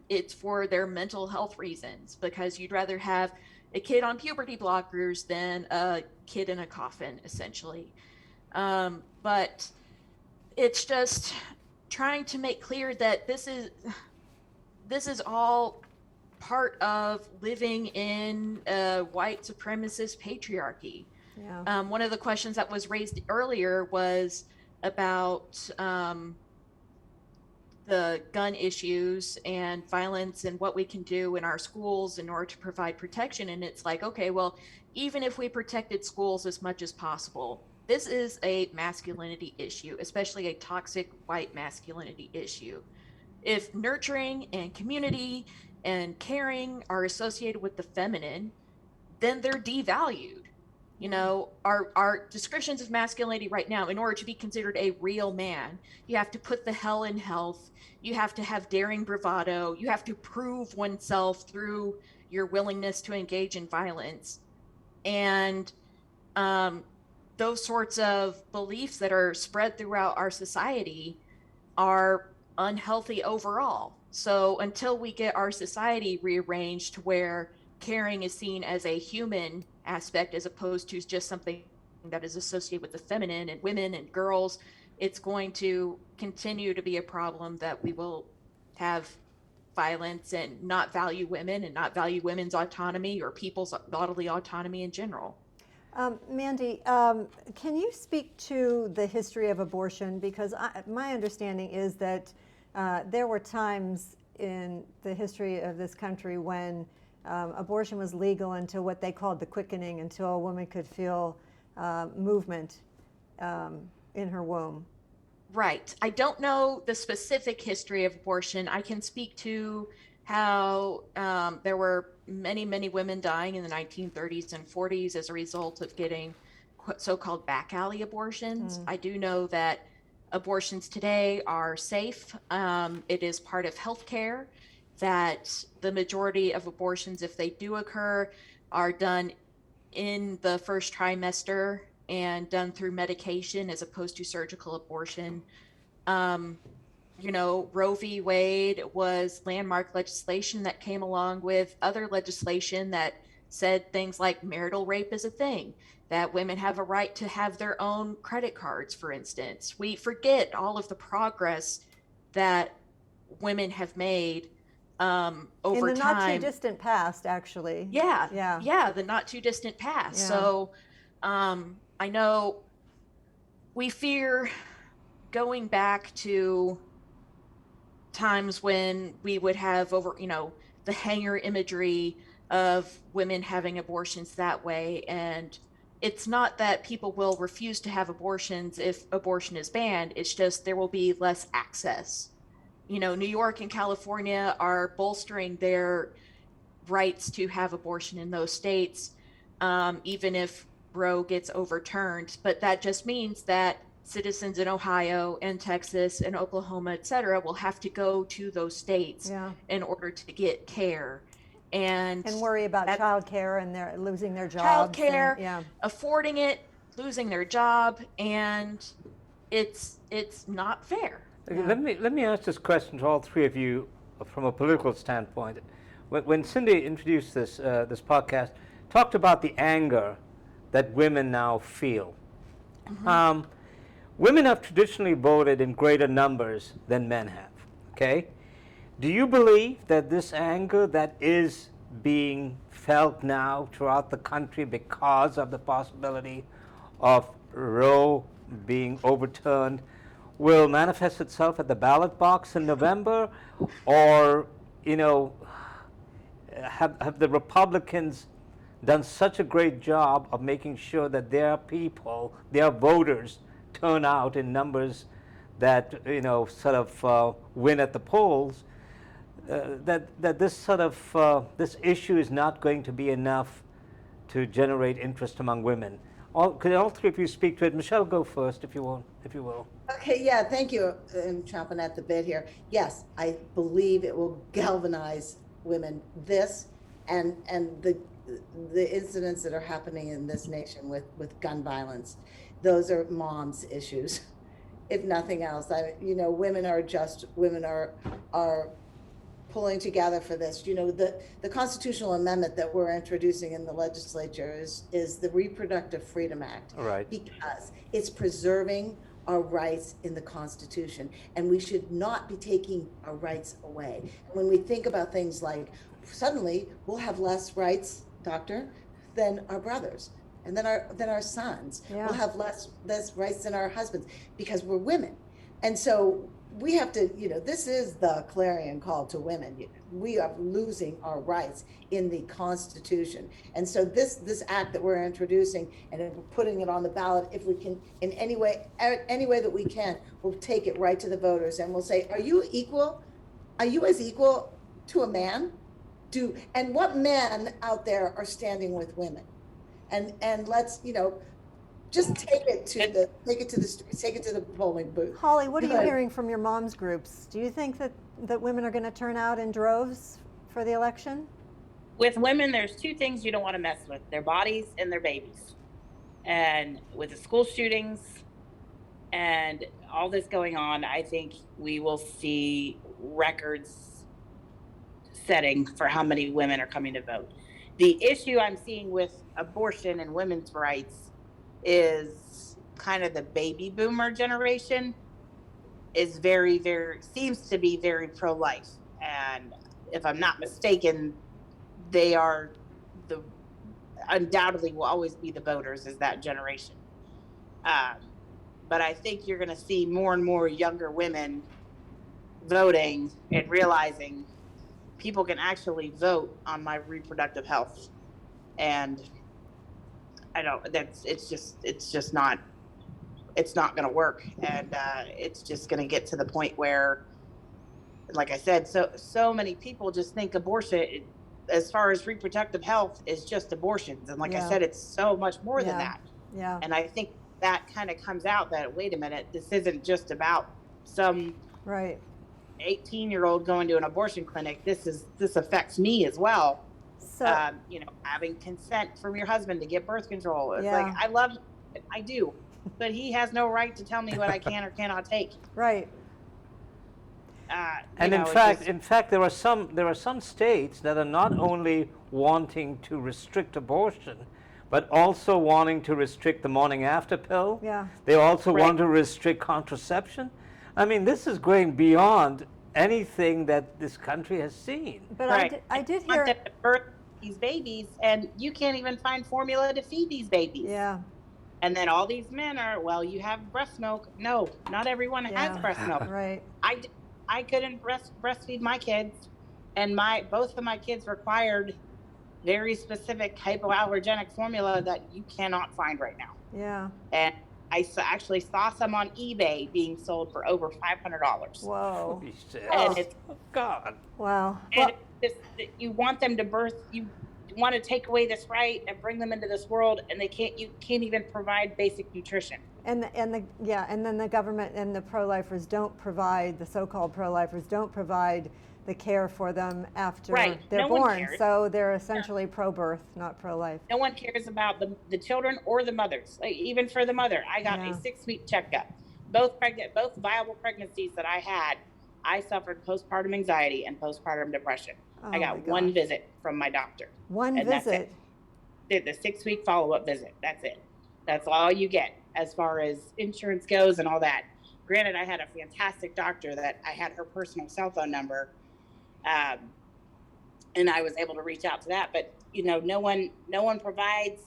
it's for their mental health reasons, because you'd rather have a kid on puberty blockers than a kid in a coffin, essentially. But it's just trying to make clear that this is all part of living in a white supremacist patriarchy. Yeah. One of the questions that was raised earlier was about the gun issues and violence and what we can do in our schools in order to provide protection. And it's like, okay, well, even if we protected schools as much as possible, this is a masculinity issue, especially a toxic white masculinity issue. If nurturing and community and caring are associated with the feminine, then they're devalued. You know, our descriptions of masculinity right now, in order to be considered a real man, you have to put the hell in health, you have to have daring bravado, you have to prove oneself through your willingness to engage in violence. And those sorts of beliefs that are spread throughout our society are unhealthy overall. So until we get our society rearranged to where caring is seen as a human aspect as opposed to just something that is associated with the feminine and women and girls, it's going to continue to be a problem that we will have violence and not value women and not value women's autonomy or people's bodily autonomy in general. Mandy, can you speak to the history of abortion? Because my understanding is that there were times in the history of this country when abortion was legal until what they called the quickening, until a woman could feel movement in her womb. Right. I don't know the specific history of abortion. I can speak to how there were many women dying in the 1930s and 40s as a result of getting so-called back alley abortions. I do know that abortions today are safe. It is part of healthcare, that the majority of abortions, if they do occur, are done in the first trimester and done through medication as opposed to surgical abortion. You know, Roe v. Wade was landmark legislation that came along with other legislation that said things like marital rape is a thing, that women have a right to have their own credit cards, for instance. We forget all of the progress that women have made over in the time. not too distant past, actually. Yeah, the not too distant past. Yeah. So I know we fear going back to times when we would have the hanger imagery of women having abortions that way. And it's not that people will refuse to have abortions if abortion is banned. It's just there will be less access. You know, New York and California are bolstering their rights to have abortion in those states, even if Roe gets overturned. But that just means that citizens in Ohio and Texas and Oklahoma, et cetera, will have to go to those states in order to get care. And worry about child care and they're losing their jobs. Childcare, affording it, losing their job, and it's not fair. Let me ask this question to all three of you from a political standpoint. When Cindy introduced this podcast, talked about the anger that women now feel. Women have traditionally voted in greater numbers than men have. Okay, do you believe that this anger that is being felt now throughout the country because of the possibility of Roe being overturned will manifest itself at the ballot box in November, or have the Republicans done such a great job of making sure that their people, their voters, turn out in numbers that sort of win at the polls, that this issue is not going to be enough to generate interest among women? Could all three of you speak to it? Michelle, go first, if you will. Okay, yeah, thank you. I'm chomping at the bit here. Yes, I believe it will galvanize women. This and the incidents that are happening in this nation with gun violence, those are moms' issues, if nothing else. Women are pulling together for this. The constitutional amendment that we're introducing in the legislature is the Reproductive Freedom Act. Right. Because it's preserving our rights in the Constitution, and we should not be taking our rights away. When we think about things like, suddenly we'll have less rights, doctor, than our brothers, and then our sons. We'll have less rights than our husbands because we're women. And so we have to, this is the clarion call to women. We are losing our rights in the Constitution. And so this act that we're introducing and we're putting it on the ballot, if we can, in any way that we can, we'll take it right to the voters and we'll say, are you equal are you as equal to a man? And what men out there are standing with women? And let's, just take it to the streets, take it to the polling booth. Holly, what are you Good. hearing from your mom's groups? Do you think that women are going to turn out in droves for the election? With women, there's two things you don't want to mess with: their bodies and their babies. And with the school shootings and all this going on, I think we will see records setting for how many women are coming to vote. The issue I'm seeing with abortion and women's rights is kind of the baby boomer generation is seems to be very pro-life. And if I'm not mistaken, they are undoubtedly will always be the voters as that generation. But I think you're going to see more and more younger women voting and realizing people can actually vote on my reproductive health. And it's just not going to work. And it's just going to get to the point where, like I said, so many people just think abortion, as far as reproductive health, is just abortions. And like I said, it's so much more than that. Yeah. And I think that kind of comes out that, wait a minute, this isn't just about some 18-year-old going to an abortion clinic. This affects me as well. So, having consent from your husband to get birth control. It's Yeah. like, I do, but he has no right to tell me what I can or cannot take. right. And in fact, there are some states that are not only wanting to restrict abortion, but also wanting to restrict the morning after pill. Yeah. They also want to restrict contraception. I mean, this is going beyond anything that this country has seen. But I did want hear. them to birth these babies, and you can't even find formula to feed these babies. Yeah. And then all these men are, well, you have breast milk. No, not everyone has breast milk. Right. I couldn't breastfeed my kids, and both of my kids required very specific hypoallergenic formula that you cannot find right now. Yeah. And I actually saw some on eBay being sold for over $500. Whoa. And it's, Oh, God. Wow. and it's just, you want them to birth, you want to take away this right and bring them into this world, and you can't even provide basic nutrition. And then the government and the pro-lifers don't provide, the so-called pro-lifers don't provide the care for them after they're No one born. cares. So they're essentially pro-birth, not pro-life. No one cares about the children or the mothers. Like, even for the mother, I got Yeah. a 6-week checkup. Both viable pregnancies that I had, I suffered postpartum anxiety and postpartum depression. Oh I got my one gosh. visit from my doctor. One And that's visit. it. The 6-week follow-up visit. That's it. That's all you get as far as insurance goes and all that. Granted, I had a fantastic doctor that I had her personal cell phone number, and I was able to reach out to that. But no one provides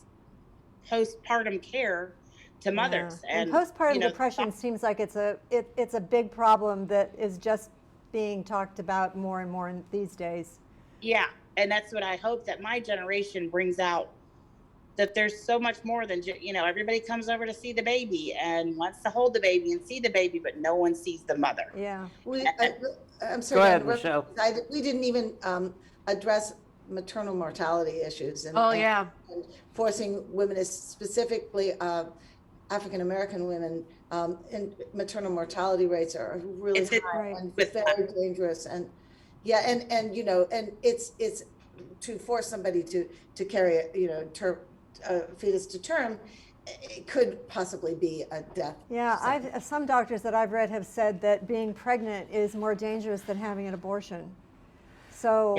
postpartum care to mothers. Yeah. And postpartum depression seems like it's a big problem that is just being talked about more and more these days. Yeah, and that's what I hope that my generation brings out, that there's so much more than everybody comes over to see the baby and wants to hold the baby and see the baby, but no one sees the mother. Yeah. I'm sorry. Go ahead, Michelle. We didn't even address maternal mortality issues and forcing women, specifically African American women, and maternal mortality rates are really high and very dangerous. And and it's to force somebody to carry a fetus to term, it could possibly be a death. Yeah, some doctors that I've read have said that being pregnant is more dangerous than having an abortion. So,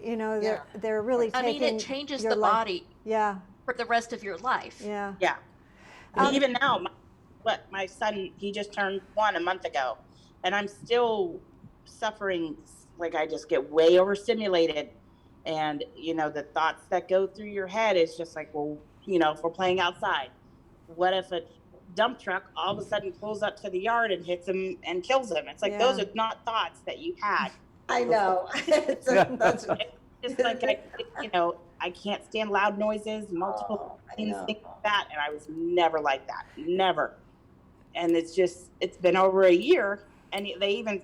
they're really taking it changes your the life. body Yeah. for the rest of your life. Yeah. Yeah. And even now, my son, he just turned 1 a month ago, and I'm still suffering. Like, I just get way overstimulated. And, the thoughts that go through your head is just like, well, if we're playing outside, what if a dump truck all of a sudden pulls up to the yard and hits him and kills him? It's like, those are not thoughts that you had. I know. It's just like, I can't stand loud noises, multiple things like that. And I was never like that. Never. And it's been over a year. And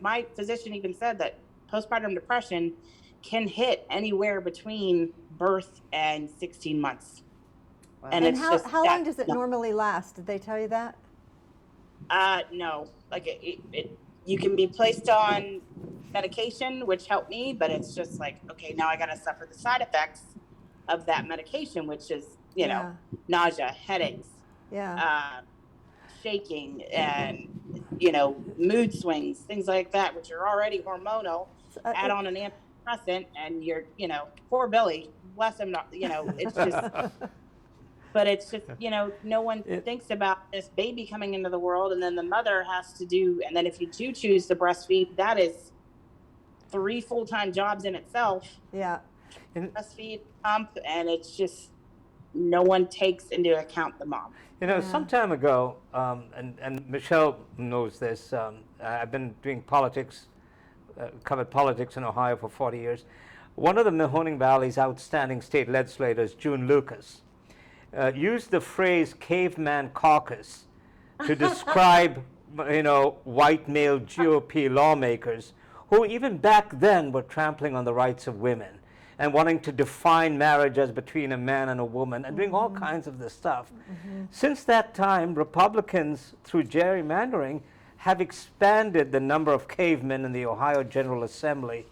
my physician even said that postpartum depression can hit anywhere between birth and 16 months. Wow. And And it's how, just how long does it no. normally last? Did they tell you that? No, like you can be placed on medication, which helped me, but it's just like, okay, now I got to suffer the side effects of that medication, which is, Yeah. nausea, headaches, Yeah. shaking, and, mood swings, things like that, which are already hormonal. So, Add on an antidepressant and you're, poor Billy, bless him, not, it's just, but it's just, no one thinks about this baby coming into the world, and then the mother has to do, and then if you do choose to breastfeed, that is 3 full-time jobs in itself. Yeah. Breastfeed, pump, and it's just, no one takes into account the mom. Some time ago, and Michelle knows this, I've been doing politics, covered politics in Ohio for 40 years. One of the Mahoning Valley's outstanding state legislators, June Lucas, used the phrase caveman caucus to describe, white male GOP lawmakers who even back then were trampling on the rights of women and wanting to define marriage as between a man and a woman and doing all kinds of this stuff. Since that time, Republicans, through gerrymandering, have expanded the number of cavemen in the Ohio General Assembly.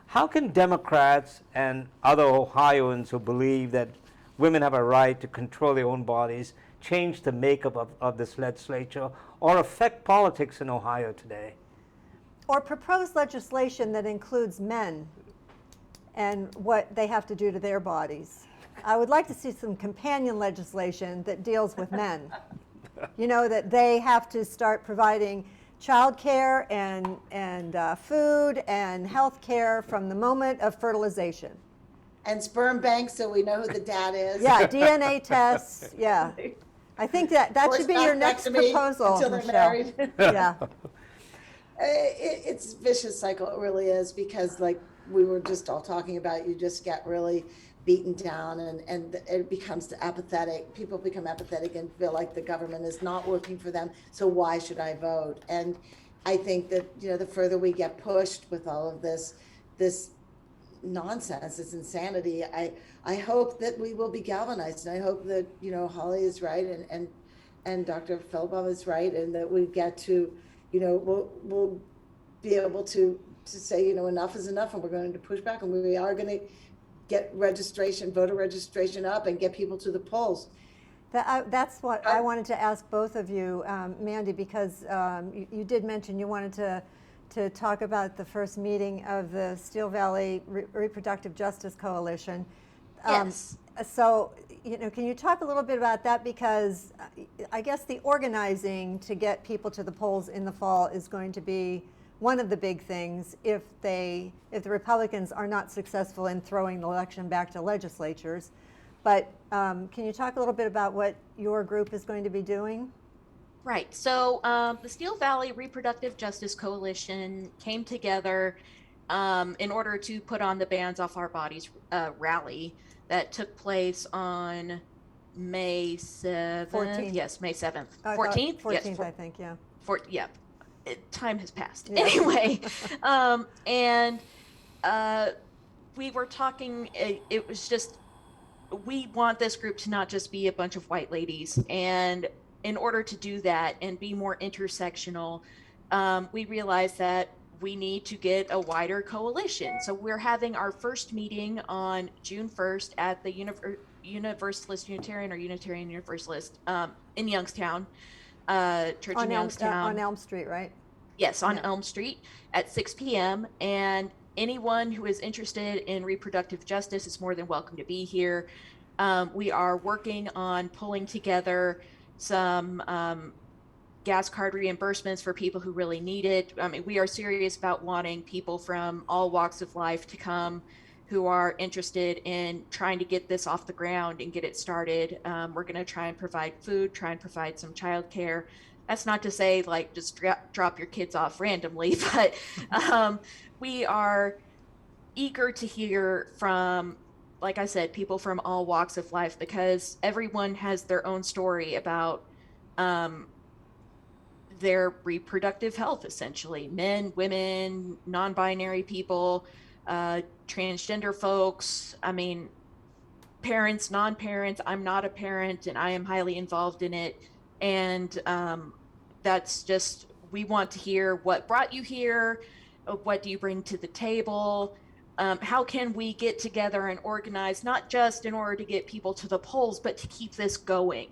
How can Democrats and other Ohioans who believe that women have a right to control their own bodies change the makeup of this legislature or affect politics in Ohio today? Or propose legislation that includes men and what they have to do to their bodies. I would like to see some companion legislation that deals with men. That they have to start providing child care and food and health care from the moment of fertilization. And sperm banks, so we know who the dad is. Yeah, DNA tests, yeah. I think that should be your next proposal, until they're Michelle. married. Yeah. It's a vicious cycle, it really is, because like we were just all talking about, you just get really beaten down and it becomes apathetic. People become apathetic and feel like the government is not working for them, so why should I vote? And I think that, the further we get pushed with all of this nonsense, this insanity, I hope that we will be galvanized, and I hope that, Holly is right and Dr. Feldbaum is right, and that we get to, we'll be able to say, enough is enough, and we're going to push back, and we are going to get voter registration up and get people to the polls. That's what I wanted to ask both of you, Mandy, because you did mention you wanted to talk about the first meeting of the Steel Valley Reproductive Justice Coalition. Yes. So, can you talk a little bit about that? Because I guess the organizing to get people to the polls in the fall is going to be one of the big things if the Republicans are not successful in throwing the election back to legislatures. But can you talk a little bit about what your group is going to be doing? Right. So the Steel Valley Reproductive Justice Coalition came together in order to put on the Bands Off Our Bodies rally that took place on May 7th. 14th. Yes, May 7th. 14th? 14th? Yes, I think, yeah. Yeah. Time has passed. Yeah. Anyway, and we were talking, it was just, we want this group to not just be a bunch of white ladies. And in order to do that and be more intersectional, we realized that we need to get a wider coalition. So we're having our first meeting on June 1st at the Universalist Unitarian or Unitarian Universalist in Youngstown, Church in Youngstown. On Elm Street, right? Yes, on Elm Street at 6 p.m. And anyone who is interested in reproductive justice is more than welcome to be here. We are working on pulling together some gas card reimbursements for people who really need it. I mean, we are serious about wanting people from all walks of life to come who are interested in trying to get this off the ground and get it started. We're going to try and provide food, try and provide some childcare. That's not to say like just drop your kids off randomly, but we are eager to hear from, like I said, people from all walks of life, because everyone has their own story about their reproductive health, essentially. Men, women, non-binary people, transgender folks, I mean, parents, non-parents. I'm not a parent and I am highly involved in it. And that's just, we want to hear what brought you here, what do you bring to the table, how can we get together and organize, not just in order to get people to the polls, but to keep this going.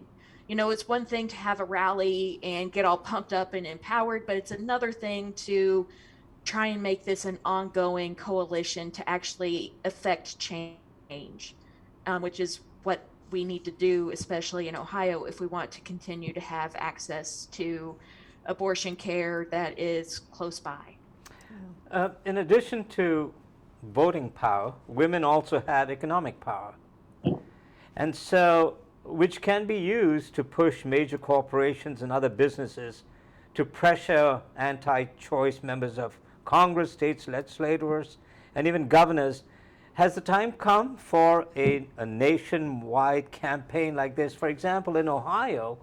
You know, it's one thing to have a rally and get all pumped up and empowered, but it's another thing to try and make this an ongoing coalition to actually affect change, which is what we need to do, especially in Ohio, if we want to continue to have access to abortion care that is close by. In addition to voting power, women also had economic power. And so, which can be used to push major corporations and other businesses to pressure anti-choice members of Congress, states, legislators, and even governors. Has the time come for a nationwide campaign like this? For example, in Ohio,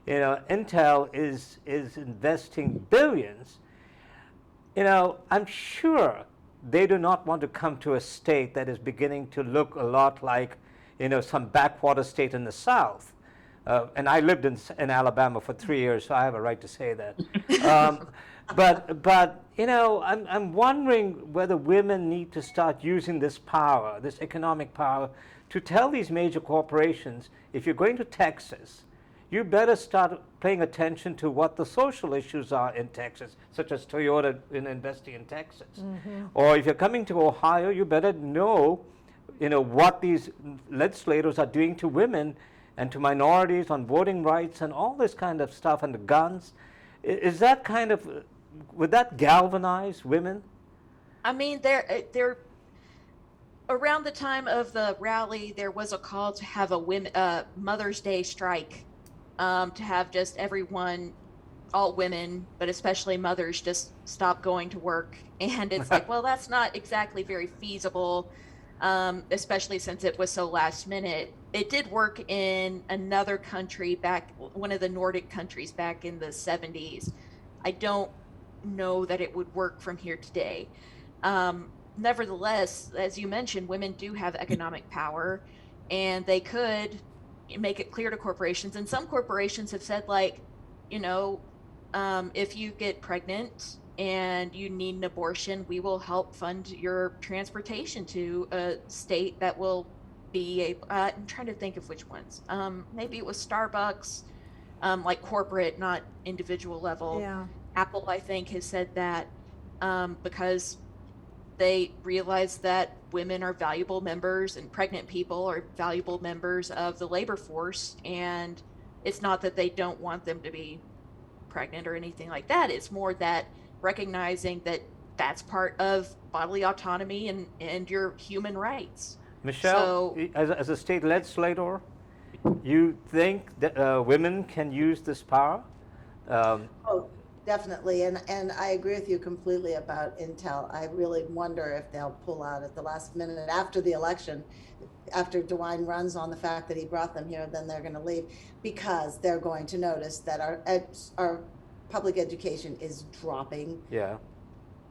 Intel is investing billions. I'm sure they do not want to come to a state that is beginning to look a lot like, some backwater state in the South. And I lived in Alabama for 3 years, so I have a right to say that. But I'm wondering whether women need to start using this power, this economic power, to tell these major corporations, if you're going to Texas, you better start paying attention to what the social issues are in Texas, such as Toyota investing in Texas. Or if you're coming to Ohio, you better know, what these legislators are doing to women and to minorities on voting rights and all this kind of stuff, and the guns. Is that kind of, would that galvanize women? I mean, they're around the time of the rally, there was a call to have a Mother's Day strike, to have just everyone, all women, but especially mothers, just stop going to work. And it's like, well, that's not exactly very feasible, especially since it was so last minute. It did work in another country back, one of the Nordic countries back in the 70s. I don't know that it would work from here today. Nevertheless, as you mentioned, women do have economic power, and they could make it clear to corporations. And some corporations have said, like, if you get pregnant and you need an abortion, we will help fund your transportation to a state that will be I'm trying to think of which ones. Maybe it was Starbucks, like corporate, not individual level. Yeah. Apple, I think, has said that because they realize that women are valuable members and pregnant people are valuable members of the labor force. And it's not that they don't want them to be pregnant or anything like that. It's more that recognizing that that's part of bodily autonomy and your human rights. Michelle, So, as a state legislator, you think that women can use this power? Oh, definitely. And I agree with you completely about Intel. I really wonder if they'll pull out at the last minute after the election, after DeWine runs on the fact that he brought them here, then they're going to leave, because they're going to notice that our public education is dropping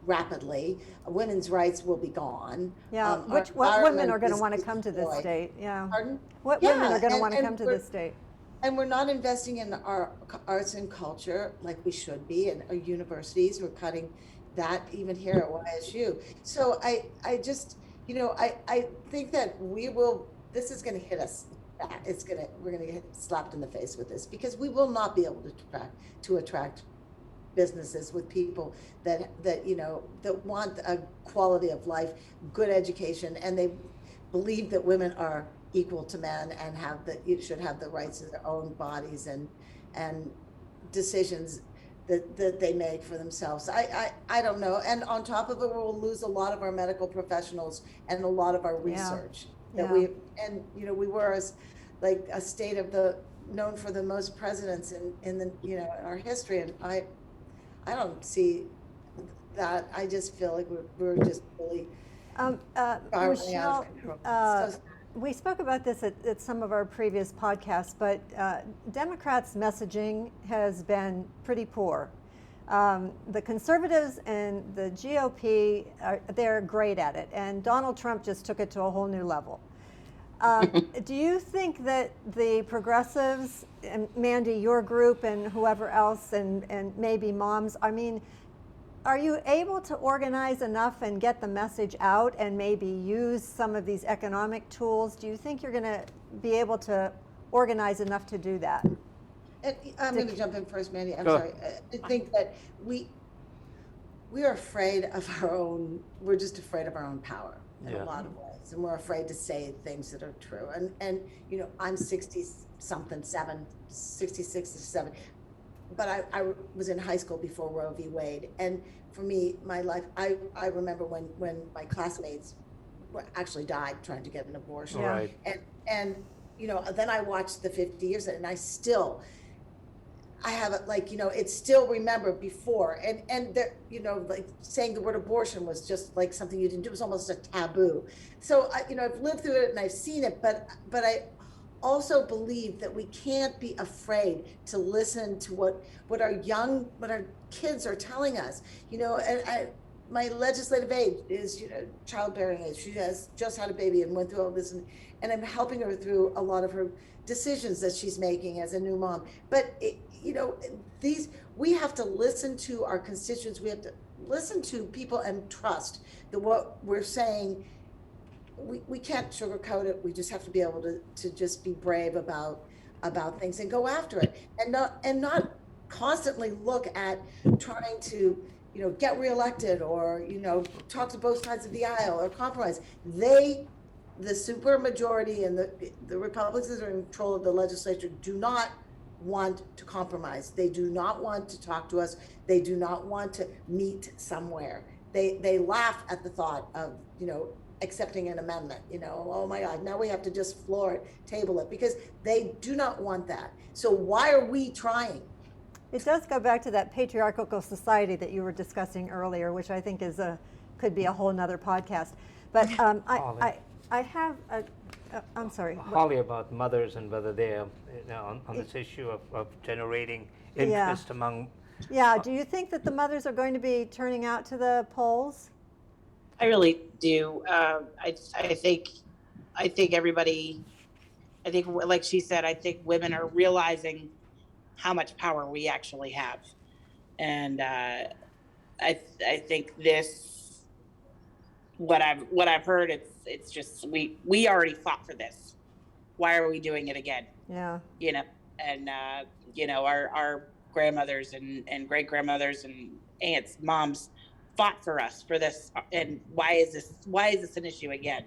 rapidly. Women's rights will be gone. Yeah, what women are going to want to come to this state? Yeah. Pardon? What women are going to want to come to this state? And we're not investing in our arts and culture like we should be, and our universities. We're cutting that even here at YSU. So I just, I think that this is going to hit us. We're going to get slapped in the face with this, because we will not be able to attract businesses with people that want a quality of life, good education, and they believe that women are equal to men and should have the rights to their own bodies and decisions that they make for themselves. I don't know. And on top of it, we'll lose a lot of our medical professionals and a lot of our research we were like a state known for the most presidents in our history. And I don't see that. I just feel like we're just really spiraling out of control. We spoke about this at some of our previous podcasts, but Democrats' messaging has been pretty poor The conservatives and the GOP, they're great at it, and Donald Trump just took it to a whole new level. Do you think that the progressives, and Mandy, your group, and whoever else, and maybe moms, I mean, are you able to organize enough and get the message out and maybe use some of these economic tools? Do you think you're going to be able to organize enough to do that? And I'm going to jump in first, Mandy. I'm Go. sorry. I think that we are afraid of our own. We're just afraid of our own power in a lot of ways, and we're afraid to say things that are true. And you know, I'm 66 or 7, but I was in high school before Roe v. Wade, and for me, my life, I remember when my classmates actually died trying to get an abortion, Right. and you know, then I watched the 50 years, and I have it, like, you know, it's still remember before, and there, you know, like saying the word abortion was just like something you didn't do. It was almost a taboo. So you know, I've lived through it and I've seen it, but I also believe that we can't be afraid to listen to what our kids are telling us. You know, and my legislative age is, you know, childbearing age. She has just had a baby and went through all this, and I'm helping her through a lot of her decisions that she's making as a new mom. But you know, we have to listen to our constituents. We have to listen to people and trust that what we're saying, we can't sugarcoat it. We just have to be able to just be brave about things and go after it, and not constantly look at trying to, you know, get reelected or, you know, talk to both sides of the aisle or compromise. The super majority and the Republicans that are in control of the legislature do not want to compromise. They do not want to talk to us. They do not want to meet somewhere. They laugh at the thought of, you know, accepting an amendment. You know, oh my God, now we have to just floor it, table it, because they do not want that. So why are we trying? It does go back to that patriarchal society that you were discussing earlier, which I think could be a whole nother podcast. But I have I'm sorry. Holly, about mothers and whether they're, you know, on this issue of generating interest among. Yeah. Do you think that the mothers are going to be turning out to the polls? I really do. I think everybody, I think, like she said, I think women are realizing how much power we actually have. And I think this, what I've heard, it's just, we already fought for this. Why are we doing it again? Yeah. You know, and you know, our grandmothers and great grandmothers and aunts, moms fought for us for this. And why is this an issue again?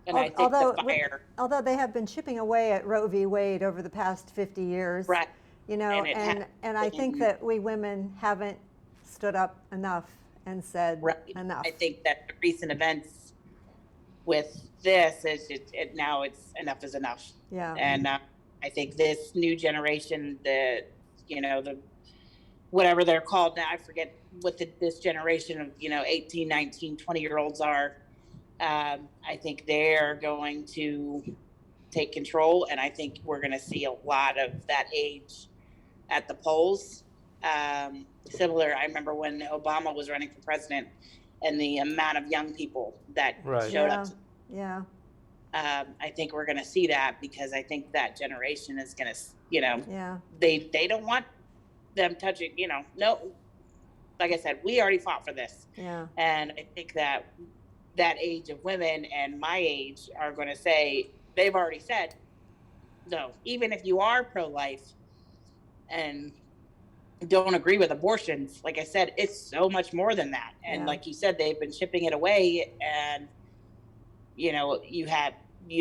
And I think although they have been chipping away at Roe v. Wade over the past 50 years, right? You know, and I think that we women haven't stood up enough and said enough. I think that the recent events with this is now it's enough is enough. Yeah. And I think this new generation, the whatever they're called now, I forget what this generation of, you know, 18, 19, 20-year-olds are. I think they're going to take control, and I think we're going to see a lot of that age at the polls. Similar, I remember when Obama was running for president and the amount of young people that showed up. Yeah. I think we're going to see that, because I think that generation is going to, you know, they don't want them touching, you know, no, like I said, we already fought for this. Yeah. And I think that age of women and my age are going to say, they've already said, no, even if you are pro-life and don't agree with abortions, like I said, it's so much more than that. And like you said, they've been chipping it away, and, you know, you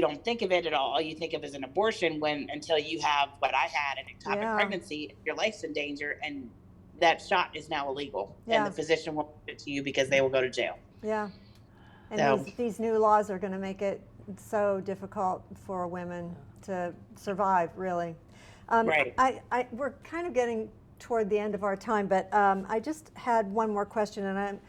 don't think of it at all. You think of it as an abortion until you have what I had, an ectopic pregnancy, your life's in danger, and that shot is now illegal. And the physician won't give it to you because they will go to jail. Yeah. And these new laws are going to make it so difficult for women to survive, really. Right. We're kind of getting toward the end of our time, but I just had one more question, and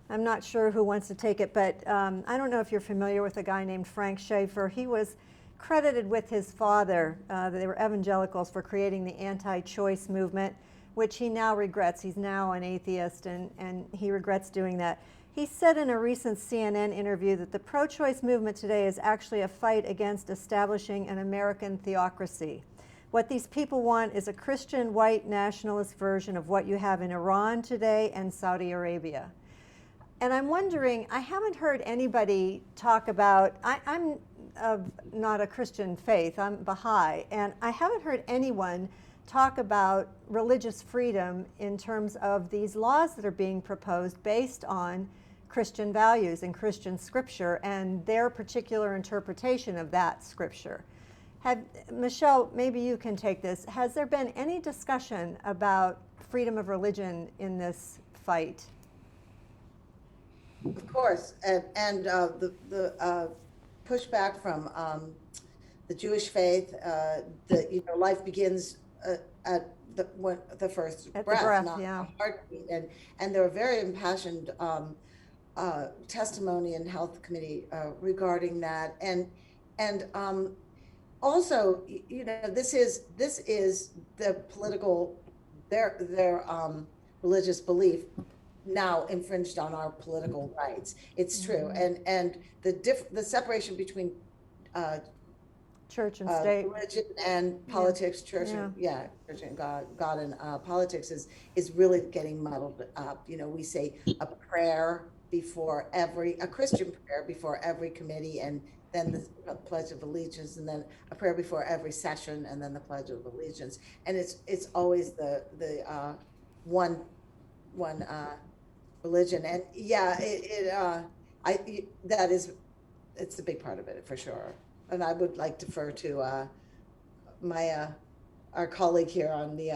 I'm not sure who wants to take it, but I don't know if you're familiar with a guy named Frank Schaeffer. He was credited with his father, they were evangelicals, for creating the anti-choice movement. which he now regrets. He's now an atheist, and he regrets doing that. He said in a recent CNN interview that the pro-choice movement today is actually a fight against establishing an American theocracy. What these people want is a Christian white nationalist version of what you have in Iran today and Saudi Arabia. And I'm wondering, I haven't heard anybody talk about, I'm not a Christian faith, I'm Baha'i, and I haven't heard anyone talk about religious freedom in terms of these laws that are being proposed based on Christian values and Christian scripture and their particular interpretation of that scripture. Michelle, maybe you can take this. Has there been any discussion about freedom of religion in this fight? Of course, and the pushback from the Jewish faith, life begins at the first At breath, the breath, not yeah. the heartbeat, and there were very impassioned testimony in health committee regarding that, and also, this is the political their religious belief now infringed on our political rights. It's true, and the separation between church and state, religion and politics, church and God and politics is really getting muddled up. We say a prayer before a Christian prayer before every committee, and then the Pledge of Allegiance, and then a prayer before every session, and then the Pledge of Allegiance, and it's always the one religion, and it's a big part of it for sure. And I would like to defer to our colleague here on the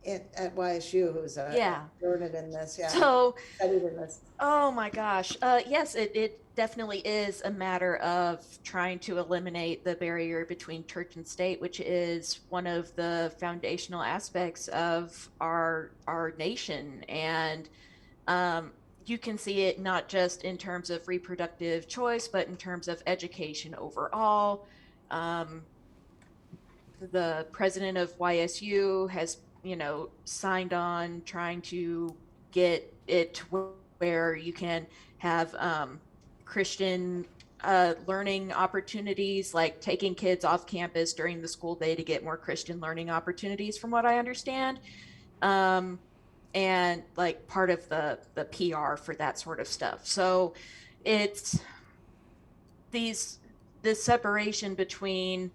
at YSU, who's learned in this. Yeah. So, studied in this. Oh my gosh. Yes, it definitely is a matter of trying to eliminate the barrier between church and state, which is one of the foundational aspects of our nation. And you can see it not just in terms of reproductive choice, but in terms of education overall. The president of YSU has, signed on trying to get it to where you can have Christian learning opportunities, like taking kids off campus during the school day to get more Christian learning opportunities, from what I understand. And like part of the PR for that sort of stuff. So it's this separation between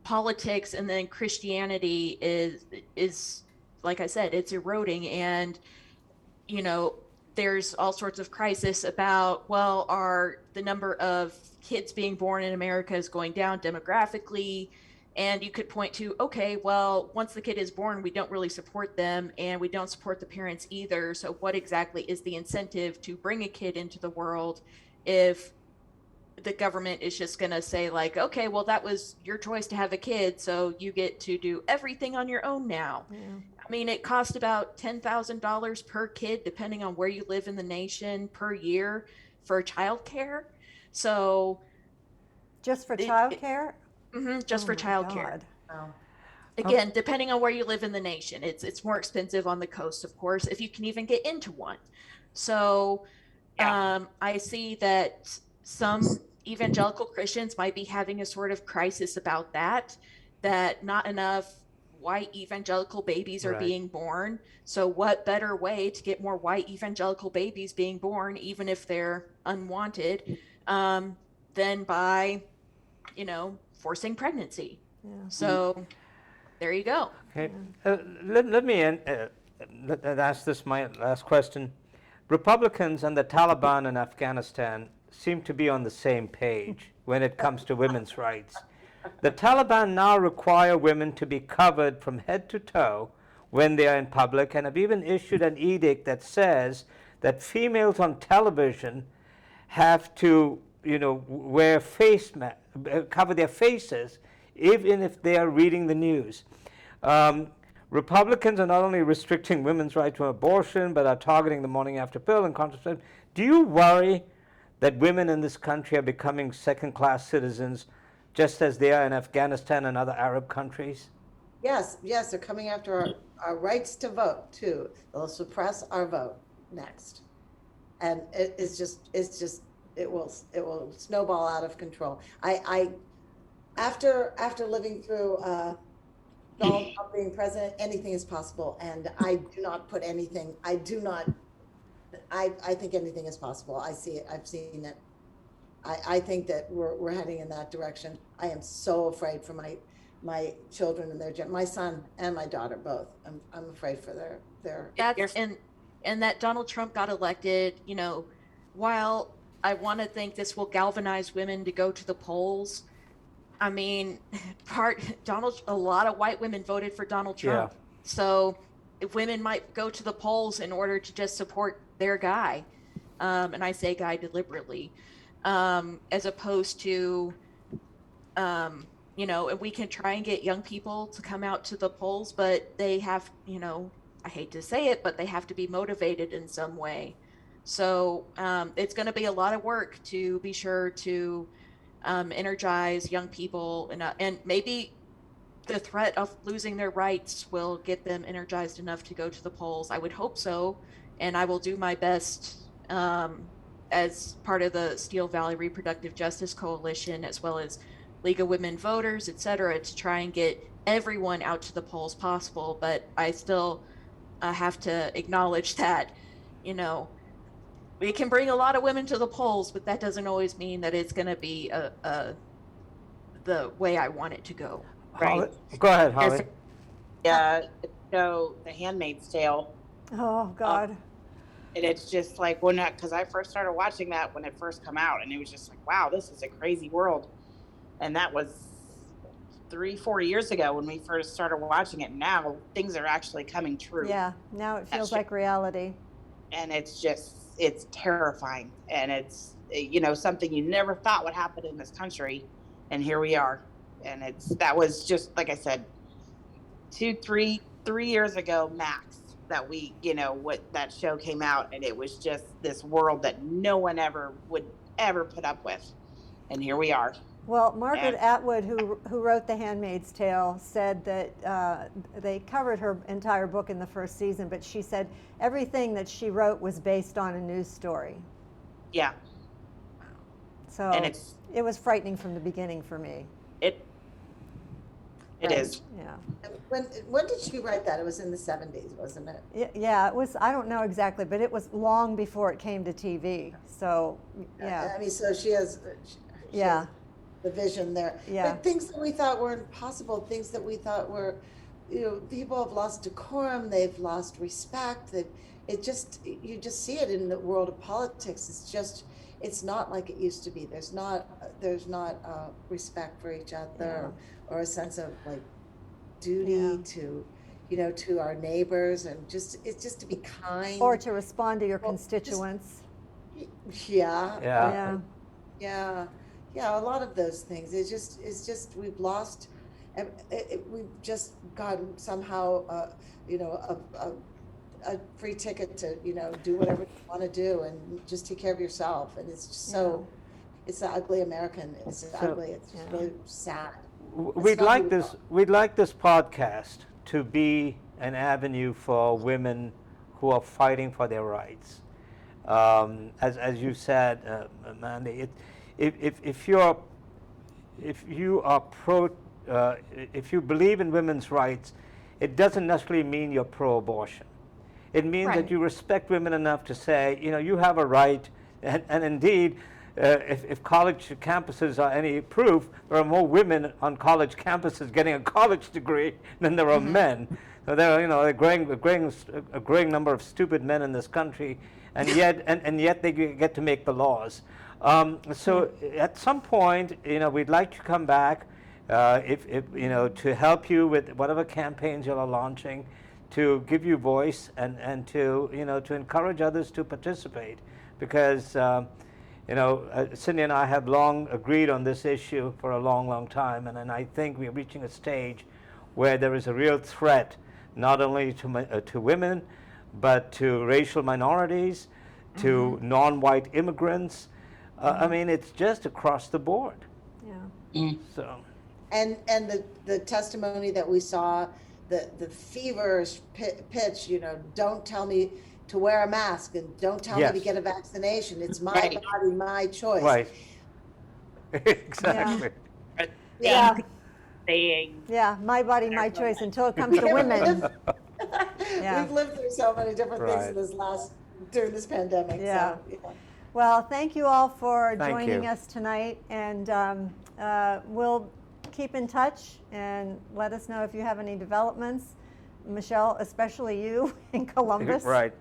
politics and then Christianity is like I said, it's eroding, and there's all sorts of crisis about, the number of kids being born in America is going down demographically. And you could point to, okay, well, once the kid is born, we don't really support them, and we don't support the parents either. So what exactly is the incentive to bring a kid into the world if the government is just going to say, like, okay, well, that was your choice to have a kid, so you get to do everything on your own now. Yeah. I mean, it costs about $10,000 per kid, depending on where you live in the nation, per year for childcare. So just for childcare? Just for childcare. Wow. Again, depending on where you live in the nation, it's more expensive on the coast, of course, if you can even get into one. So I see that some evangelical Christians might be having a sort of crisis about that not enough white evangelical babies are being born. So what better way to get more white evangelical babies being born, even if they're unwanted, than by, forcing pregnancy. Yeah. So there you go. Okay. Let me ask this, my last question. Republicans and the Taliban in Afghanistan seem to be on the same page when it comes to women's rights. The Taliban now require women to be covered from head to toe when they are in public, and have even issued an edict that says that females on television have to, wear cover their faces, even if they are reading the news. Republicans are not only restricting women's right to abortion, but are targeting the morning after pill and contraception. Do you worry that women in this country are becoming second-class citizens, just as they are in Afghanistan and other Arab countries? Yes, they're coming after our rights to vote too. They'll suppress our vote next. And it will snowball out of control. After living through Donald Trump being president, anything is possible. And I do not put anything, I think anything is possible. I see it, I've seen it. I think that we're heading in that direction. I am so afraid for my children and my son and my daughter both. I'm afraid for their and that Donald Trump got elected, while I want to think this will galvanize women to go to the polls, I mean, a lot of white women voted for Donald Trump. Yeah. So if women might go to the polls in order to just support their guy, and I say guy deliberately, as opposed to, and we can try and get young people to come out to the polls, but they have, I hate to say it, but they have to be motivated in some way. So it's going to be a lot of work to be sure to energize young people, and maybe the threat of losing their rights will get them energized enough to go to the polls. I would hope so, and I will do my best as part of the Steel Valley Reproductive Justice Coalition, as well as League of Women Voters, et cetera, to try and get everyone out to the polls possible. But I still have to acknowledge that, we can bring a lot of women to the polls, but that doesn't always mean that it's going to be the way I want it to go. Right. Go ahead, Holly. Yeah. So The Handmaid's Tale. Oh, God. And it's just like, because I first started watching that when it first came out, and it was just like, wow, this is a crazy world. And that was 3-4 years ago when we first started watching it. Now things are actually coming true. Yeah, now it feels like reality. And it's terrifying. And it's, something you never thought would happen in this country. And here we are. And that was just, like I said, 3 years ago max that that show came out. And it was just this world that no one would ever put up with. And here we are. Well, Margaret Atwood, who wrote The Handmaid's Tale, said that they covered her entire book in the first season, but she said everything that she wrote was based on a news story. Yeah. So it was frightening from the beginning for me. It is. Yeah. When did she write that? It was in the 70s, wasn't it? Yeah, it was. I don't know exactly, but it was long before it came to TV. So, yeah. I mean, so she has the vision there. Yeah. But things that we thought were impossible, things that we thought were, people have lost decorum, they've lost respect. You just see it in the world of politics. It's not like it used to be. There's not respect for each other or a sense of like duty to our neighbors, and it's just to be kind or to respond to your constituents. Yeah, a lot of those things. It's just we've lost. We've just gotten somehow, a free ticket to, do whatever you want to do and just take care of yourself. And it's just it's the ugly American. It's ugly. It's just really sad. We'd like this podcast to be an avenue for women who are fighting for their rights. As you said, Mandy, if you believe in women's rights, it doesn't necessarily mean you're pro-abortion. It means that you respect women enough to say, you have a right, and indeed, if college campuses are any proof, there are more women on college campuses getting a college degree than there are men. So there are, a growing number of stupid men in this country, and yet they get to make the laws. So at some point, we'd like to come back, to help you with whatever campaigns you are launching, to give you voice and to encourage others to participate, because Cindy and I have long agreed on this issue for a long, long time, and I think we're reaching a stage where there is a real threat, not only to women, but to racial minorities, to non-white immigrants. I mean, it's just across the board. Yeah. So. And the testimony that we saw, the feverish pitch, you know, don't tell me to wear a mask and don't tell me to Yes. get a vaccination. It's my Right. body, my choice. Right. Exactly. Yeah. Saying, Yeah, my body, my choice until it comes to women. Yeah. We've lived through so many different things Right. in during this pandemic. Yeah. So, yeah. Well, thank you all for Thank joining you. us tonight, and we'll keep in touch and let us know if you have any developments. Michelle, especially you in Columbus. Right.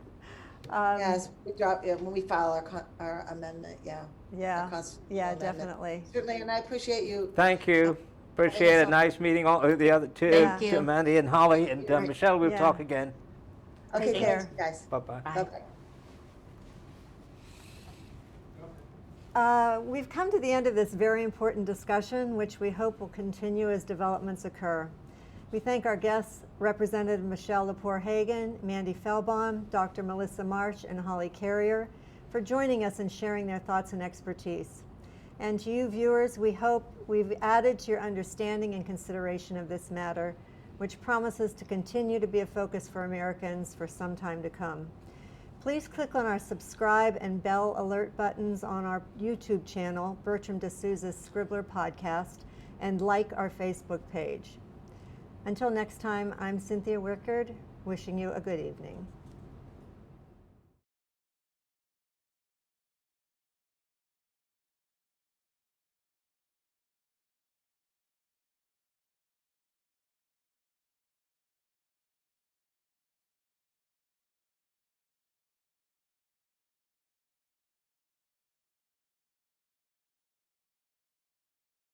Yes, we drop when we file our amendment. Yeah. Yeah. Our constitutional Yeah, amendment. definitely. Certainly, and I appreciate you. Thank you. Appreciate it. Nice meeting all the other two, Thank you. Mandy and Holly, and Michelle. We'll Yeah. talk again. Okay, Take care. thanks, you guys. Bye-bye. Bye. Bye-bye. We've come to the end of this very important discussion, which we hope will continue as developments occur. We thank our guests, Representative Michelle Lepore-Hagan, Mandy Feldbaum, Dr. Melissa March, and Holly Carrier, for joining us and sharing their thoughts and expertise. And to you viewers, we hope we've added to your understanding and consideration of this matter, which promises to continue to be a focus for Americans for some time to come. Please click on our subscribe and bell alert buttons on our YouTube channel, Bertram de Souza's Scribbler Podcast, and like our Facebook page. Until next time, I'm Cynthia Wickard, wishing you a good evening.